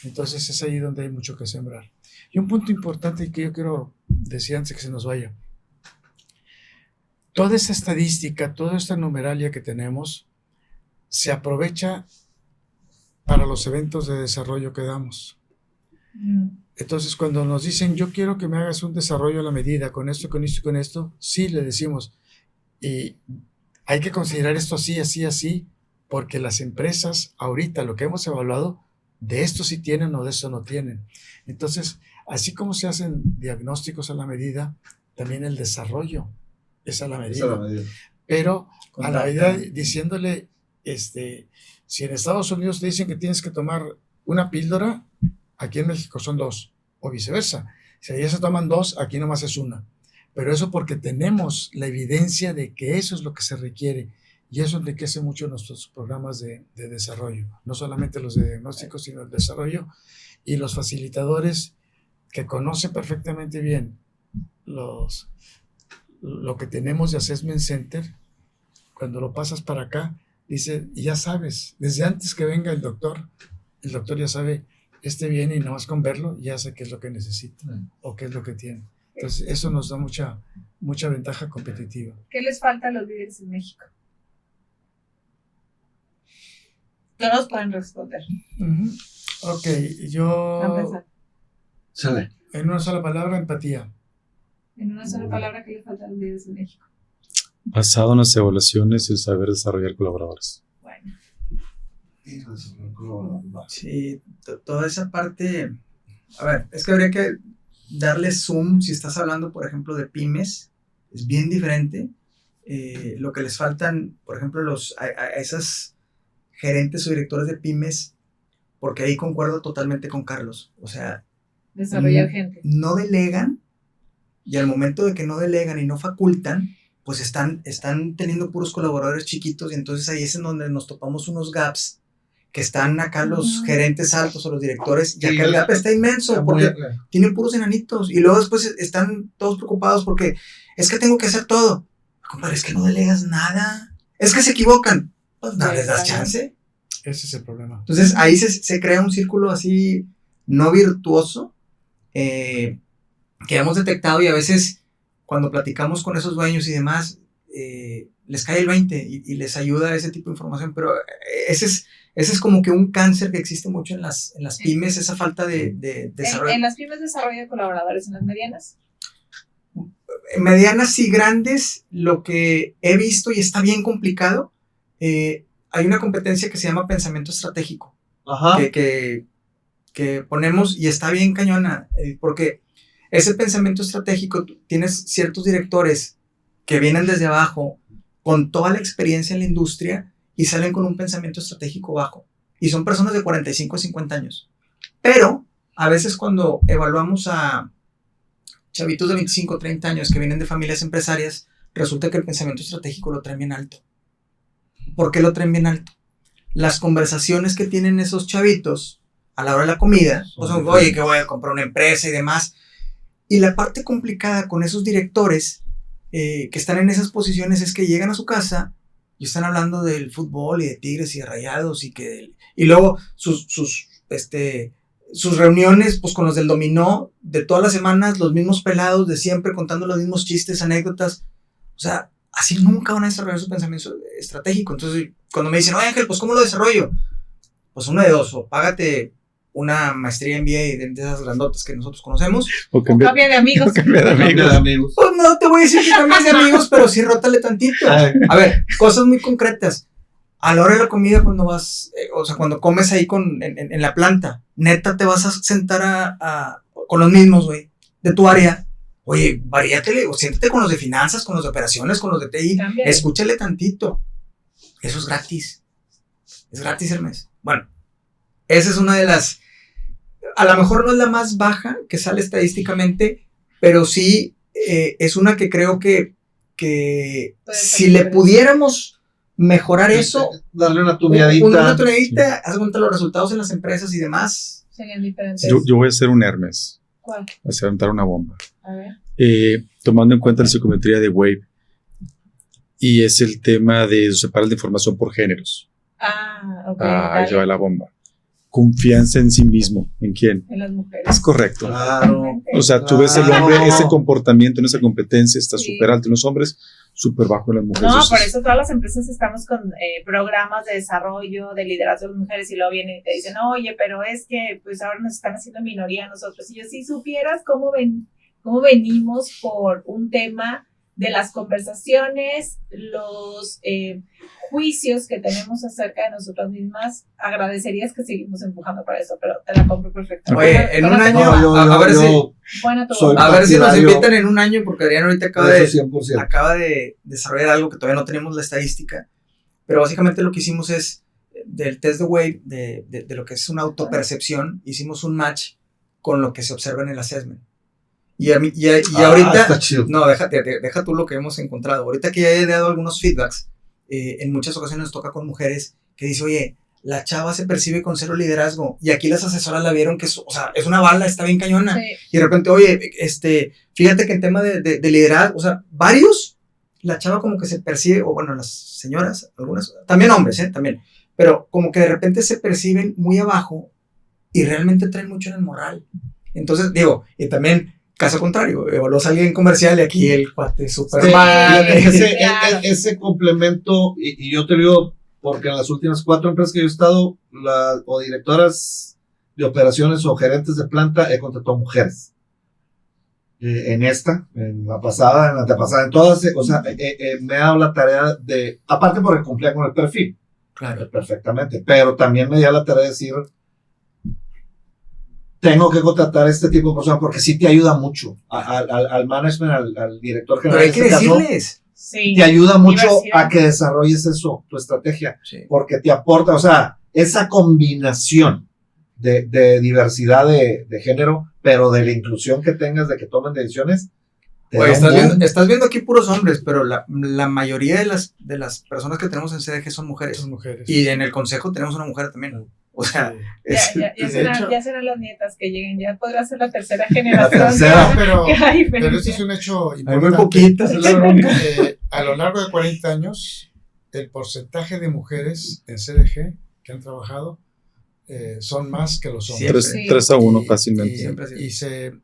Entonces es ahí donde hay mucho que sembrar. Y un punto importante que yo quiero decir antes de que se nos vaya. Toda esta estadística, toda esta numeralia que tenemos, se aprovecha para los eventos de desarrollo que damos. Entonces, cuando nos dicen, yo quiero que me hagas un desarrollo a la medida, con esto, con esto y con esto, sí, le decimos, y hay que considerar esto así, así, así, porque las empresas, ahorita, lo que hemos evaluado, de esto sí tienen o de eso no tienen. Entonces, así como se hacen diagnósticos a la medida, también el desarrollo es a la medida. Pero a la medida diciéndole, si en Estados Unidos te dicen que tienes que tomar una píldora, aquí en México son 2, o viceversa. Si allá se toman 2, aquí nomás es 1. Pero eso porque tenemos la evidencia de que eso es lo que se requiere. Y eso enriquece mucho nuestros programas de desarrollo. No solamente los de diagnóstico, sino el desarrollo. Y los facilitadores que conocen perfectamente bien lo que tenemos de Assessment Center, cuando lo pasas para acá, dice, ya sabes, desde antes que venga el doctor ya sabe, viene y nada más con verlo ya sé qué es lo que necesita o qué es lo que tiene. Entonces eso nos da mucha ventaja competitiva. ¿Qué les falta a los líderes en México? Todos pueden responder. Ok, yo... Sale. En una sola palabra, empatía. En una sola palabra, ¿qué les falta a los líderes en México? Basado en las evaluaciones, el saber desarrollar colaboradores. Bueno. Sí, toda esa parte, a ver, es que habría que darle zoom, si estás hablando, por ejemplo, de pymes, es bien diferente. Lo que les faltan, por ejemplo, a esas gerentes o directores de pymes, porque ahí concuerdo totalmente con Carlos. O sea, Desarrollar gente. no delegan, y al momento de que no delegan y no facultan, pues están teniendo puros colaboradores chiquitos, y entonces ahí es en donde nos topamos unos gaps, que están acá los gerentes altos o los directores, y acá el gap está inmenso, porque tienen puros enanitos, y luego después están todos preocupados porque es que tengo que hacer todo. Compadre, es que no delegas nada, es que se equivocan, pues no les das chance. Ese es el problema. Entonces ahí se crea un círculo así no virtuoso, que hemos detectado, y a veces cuando platicamos con esos dueños y demás, les cae el 20 y les ayuda ese tipo de información, pero ese es como que un cáncer que existe mucho en las pymes, esa falta de desarrollo. ¿En las pymes desarrollo de colaboradores en las medianas? Medianas y grandes, lo que he visto y está bien complicado, hay una competencia que se llama pensamiento estratégico, que ponemos, y está bien cañona, porque ese pensamiento estratégico, tienes ciertos directores que vienen desde abajo con toda la experiencia en la industria y salen con un pensamiento estratégico bajo, y son personas de 45 a 50 años, pero a veces cuando evaluamos a chavitos de 25 o 30 años que vienen de familias empresarias, resulta que el pensamiento estratégico lo traen bien alto. ¿Por qué lo traen bien alto? Las conversaciones que tienen esos chavitos a la hora de la comida, pues son, oye, que voy a comprar una empresa y demás. Y la parte complicada con esos directores que están en esas posiciones es que llegan a su casa y están hablando del fútbol y de Tigres y de Rayados, y luego sus reuniones pues con los del dominó de todas las semanas, los mismos pelados de siempre contando los mismos chistes, anécdotas. O sea, así nunca van a desarrollar su pensamiento estratégico. Entonces, cuando me dicen, oye Ángel, pues ¿cómo lo desarrollo? Pues uno de dos, o págate una maestría en MBA de esas grandotas que nosotros conocemos, O Cambia de amigos. amigos. pues no te voy a decir que cambies de amigos, pero sí rótale tantito. A ver, cosas muy concretas. A la hora de la comida, cuando vas, o sea, cuando comes ahí en la planta, neta te vas a sentar con los mismos, güey, de tu área. Oye, varíatele, o siéntate con los de finanzas, con los de operaciones, con los de TI, Cámbiale. escúchale tantito. Eso es gratis. Es gratis el mes. Bueno, esa es una de las, a lo mejor no es la más baja que sale estadísticamente, pero sí es una que creo que si le pudiéramos mejorar eso, darle una tuneadita. una tuneadita, haz cuenta los resultados en las empresas y demás. Serían diferentes. Yo voy a hacer un Hermes, ¿Cuál? voy a aventar una bomba. A ver. Tomando en cuenta la psicometría de Wave, y es el tema de separar la información por géneros. Ok. Ahí dale. va la bomba. Confianza en sí mismo. ¿En quién? En las mujeres. Es correcto. Claro. O sea, tú ves el Claro. hombre, ese comportamiento en esa competencia está Sí. súper alto en los hombres, súper bajo en las mujeres. No, Eso por es- eso todas las empresas estamos con programas de desarrollo, de liderazgo de las mujeres, y luego vienen y te dicen, oye, pero es que pues ahora nos están haciendo minoría a nosotros. Y yo, si supieras cómo venimos por un tema de las conversaciones, los juicios que tenemos acerca de nosotras mismas, agradecerías que seguimos empujando para eso, pero te la compro perfectamente. Oye, en un año, No, a ver si Buena tu soy- bomba. a ver si nos partidario. invitan en un año, porque Adrián ahorita Eso 100%. acaba de desarrollar algo que todavía no tenemos la estadística, pero básicamente lo que hicimos es, del test de Wave, de lo que es una autopercepción, hicimos un match con lo que se observa en el assessment. Y ahorita, Está chido. no, deja tú lo que hemos encontrado. Ahorita que ya he dado algunos feedbacks, en muchas ocasiones nos toca con mujeres que dicen, oye, la chava se percibe con cero liderazgo, y aquí las asesoras la vieron que es una bala, está bien cañona. Sí. Y de repente, oye, fíjate que en tema de liderazgo, o sea, varios, la chava como que se percibe, o bueno, las señoras, algunas, también hombres, también, pero como que de repente se perciben muy abajo y realmente traen mucho en el moral. Entonces, digo, y también, caso contrario, evaluas a alguien comercial y aquí el cuate Superman. Ese, Claro. ese complemento, y yo te digo, porque en las últimas 4 empresas que yo he estado, o directoras de operaciones o gerentes de planta, he contratado mujeres. En esta, en la pasada, en la antepasada, en todas, o sea, me he dado la tarea de, aparte porque cumplía con el perfil, Claro. perfectamente, pero también me dio la tarea de decir, tengo que contratar este tipo de personas porque sí te ayuda mucho al management, al director Pero general. hay que en este caso, decirles. Sí. te ayuda mucho Diversidad. a que desarrolles eso, tu estrategia, Sí. porque te aporta, o sea, esa combinación de diversidad de género, pero de la inclusión que tengas, de que tomen decisiones. Oye, estás viendo aquí puros hombres, pero la mayoría de las personas que tenemos en CDG son mujeres. Son mujeres. Y en el consejo tenemos una mujer también. O sea, ya serán las nietas que lleguen, ya podrá ser la tercera generación. La tercera. Pero Pero eso es un hecho hay importante. muy poquitas. Es la bronca. A lo largo de 40 años, el porcentaje de mujeres en CDG que han trabajado son más que los hombres. Siempre. 3-1 fácilmente. Siempre ha sido.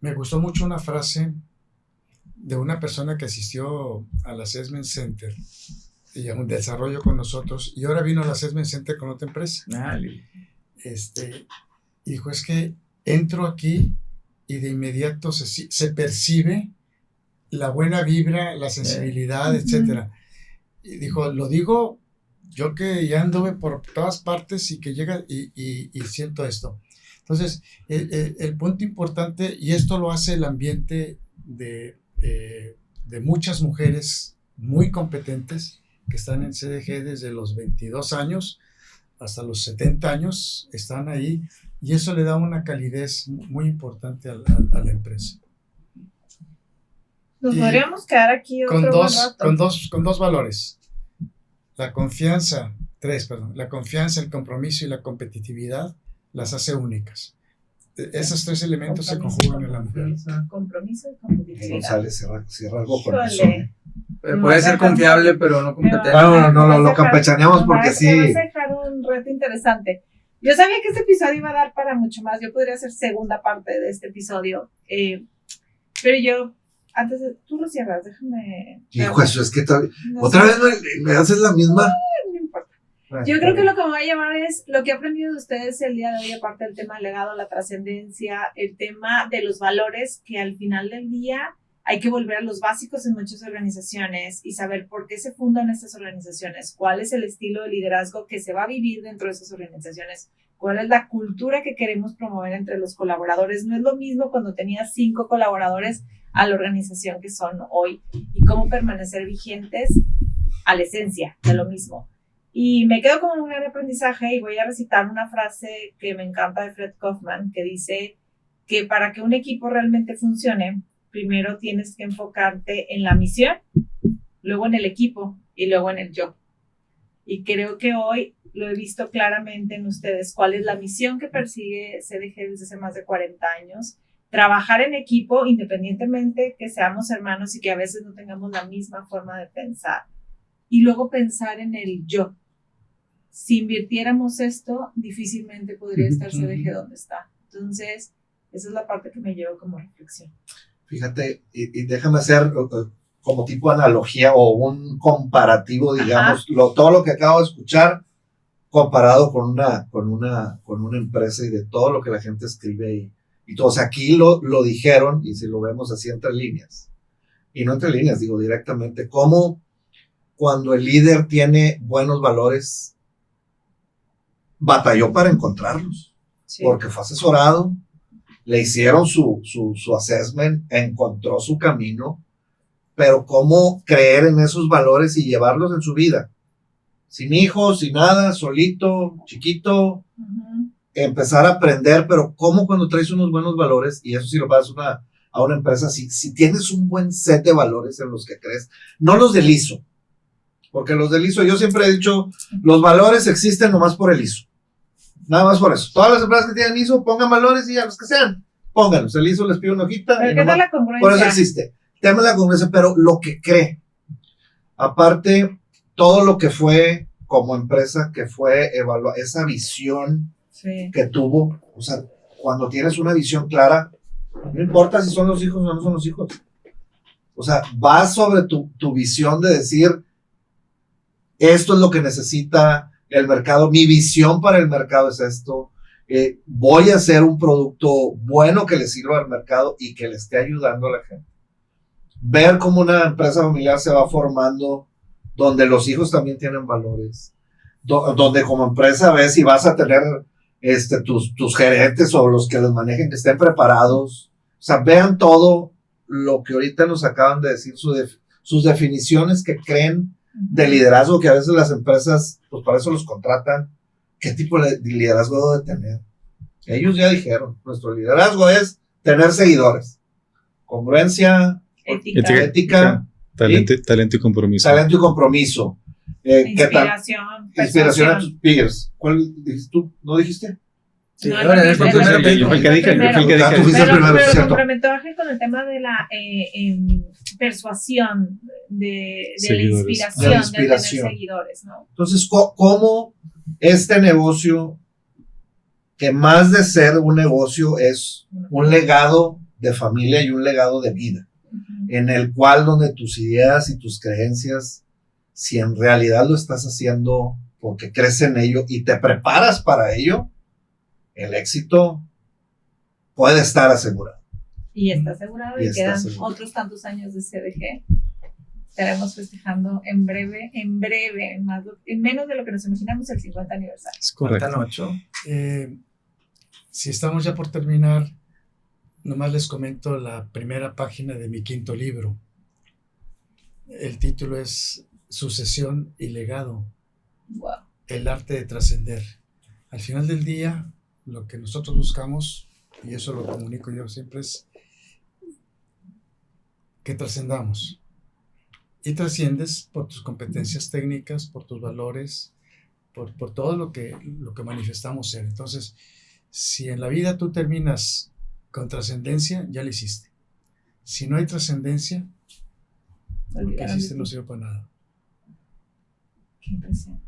Me gustó mucho una frase de una persona que asistió al Assessment Center y a un desarrollo con nosotros, y ahora vino al Assessment Center con otra empresa. Dijo, es que entro aquí y de inmediato se percibe la buena vibra, la sensibilidad, etcétera. Y dijo, lo digo yo que ya anduve por todas partes y que llega y siento esto. Entonces, el punto importante, y esto lo hace el ambiente de muchas mujeres muy competentes que están en CDG desde los 22 años hasta los 70 años, están ahí, y eso le da una calidez muy importante a la empresa. Nos podríamos quedar aquí con otro buen rato. con dos valores. La confianza, la confianza, el compromiso y la competitividad las hace únicas. Esos tres elementos se conjugan en la mujer. Compromiso y competitividad. González cierra algo con eso. Híjole. Puede ser confiable, pero no competente. No, lo campechaneamos porque sí. Me vas a dejar un reto interesante. Yo sabía que este episodio iba a dar para mucho más. Yo podría hacer segunda parte de este episodio. Pero yo, antes de... Tú lo cierras, déjame... Hijo, eso es que No otra sé. vez me haces la misma. No importa. Yo creo que lo que me voy a llevar es lo que he aprendido de ustedes el día de hoy, aparte del tema del legado, la trascendencia, el tema de los valores, que al final del día hay que volver a los básicos en muchas organizaciones y saber por qué se fundan estas organizaciones, cuál es el estilo de liderazgo que se va a vivir dentro de esas organizaciones, cuál es la cultura que queremos promover entre los colaboradores. No es lo mismo cuando tenías 5 colaboradores a la organización que son hoy, y cómo permanecer vigentes a la esencia de lo mismo. Y me quedo con un gran aprendizaje, y voy a recitar una frase que me encanta de Fred Kaufman, que dice que para que un equipo realmente funcione, primero tienes que enfocarte en la misión, luego en el equipo y luego en el yo. Y creo que hoy lo he visto claramente en ustedes, cuál es la misión que persigue CDG desde hace más de 40 años. Trabajar en equipo, independientemente que seamos hermanos y que a veces no tengamos la misma forma de pensar. Y luego pensar en el yo. Si invirtiéramos esto, difícilmente podría estar CDG donde está. Entonces, esa es la parte que me llevo como reflexión. Fíjate, y déjame hacer como tipo analogía o un comparativo, digamos, todo lo que acabo de escuchar comparado con una empresa y de todo lo que la gente escribe y todo. O sea, aquí lo dijeron, y si lo vemos así entre líneas, y no entre líneas, digo directamente, cómo cuando el líder tiene buenos valores, batalló para encontrarlos, sí, porque fue asesorado, le hicieron su assessment, encontró su camino, pero cómo creer en esos valores y llevarlos en su vida, sin hijos, sin nada, solito, chiquito, empezar a aprender, pero cómo cuando traes unos buenos valores, y eso sí lo vas a una empresa, si tienes un buen set de valores en los que crees, no los del ISO, porque los del ISO, yo siempre he dicho, los valores existen nomás por el ISO. Nada más por eso. Todas las empresas que tienen ISO, pongan valores y a los que sean, pónganlos. El ISO les pide una hojita. Pero ¿qué tal la congruencia? Por eso existe. Tema de la congruencia, pero lo que cree. Aparte, todo lo que fue como empresa, que fue evaluar esa visión que tuvo. O sea, cuando tienes una visión clara, no importa si son los hijos o no son los hijos. O sea, vas sobre tu visión de decir, esto es lo que necesita el mercado, mi visión para el mercado es esto, voy a hacer un producto bueno que le sirva al mercado y que le esté ayudando a la gente. Ver cómo una empresa familiar se va formando, donde los hijos también tienen valores, donde como empresa ves si vas a tener tus gerentes o los que los manejen que estén preparados, o sea, vean todo lo que ahorita nos acaban de decir, sus definiciones que creen de liderazgo, que a veces las empresas, pues para eso los contratan. ¿Qué tipo de liderazgo debo de tener? Ellos ya dijeron, nuestro liderazgo es tener seguidores. Congruencia, ética, talento y compromiso. talento y compromiso. Inspiración, Inspiración a tus peers. ¿Cuál dijiste tú? ¿No dijiste? Sí, No, ahora, no, él fue no, primero no, que Yo fue el que no, dije, yo primero. fue el que Ah, tú dije. fuiste el primero, Pero cierto. complementó Ángel con el tema de la persuasión, de la Seguidores. inspiración, De la de inspiración. tener seguidores, ¿no? Entonces, ¿cómo este negocio, que más de ser un negocio es un legado de familia y un legado de vida, en el cual donde tus ideas y tus creencias, si en realidad lo estás haciendo porque crees en ello y te preparas para ello, el éxito puede estar asegurado. Y está asegurado Y y está quedan asegurado. otros tantos años de CDG. Estaremos festejando en breve, en menos de lo que nos imaginamos, el 50 aniversario. Es correcto. Faltan 8. Si estamos ya por terminar, nomás les comento la primera página de mi 5º libro. El título es Sucesión y legado, Wow. el arte de trascender. Al final del día, lo que nosotros buscamos, y eso lo comunico yo siempre, es que trascendamos. Y trasciendes por tus competencias técnicas, por tus valores, por todo lo que manifestamos ser. Entonces, si en la vida tú terminas con trascendencia, ya lo hiciste. Si no hay trascendencia, lo que hiciste no sirve para nada. Qué impresión.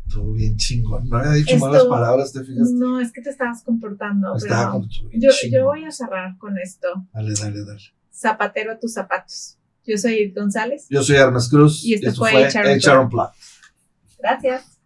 Estuvo bien chingón. No había dicho Esto- malas palabras, ¿te fijas? No, es que te estabas comportando. Estaba pero como tú, bien yo chingón. voy a cerrar con esto. Dale. Zapatero a tus zapatos. Yo soy Edith González. Yo soy Hermes Cruz Y esto fue HR HR Unplugged. Gracias.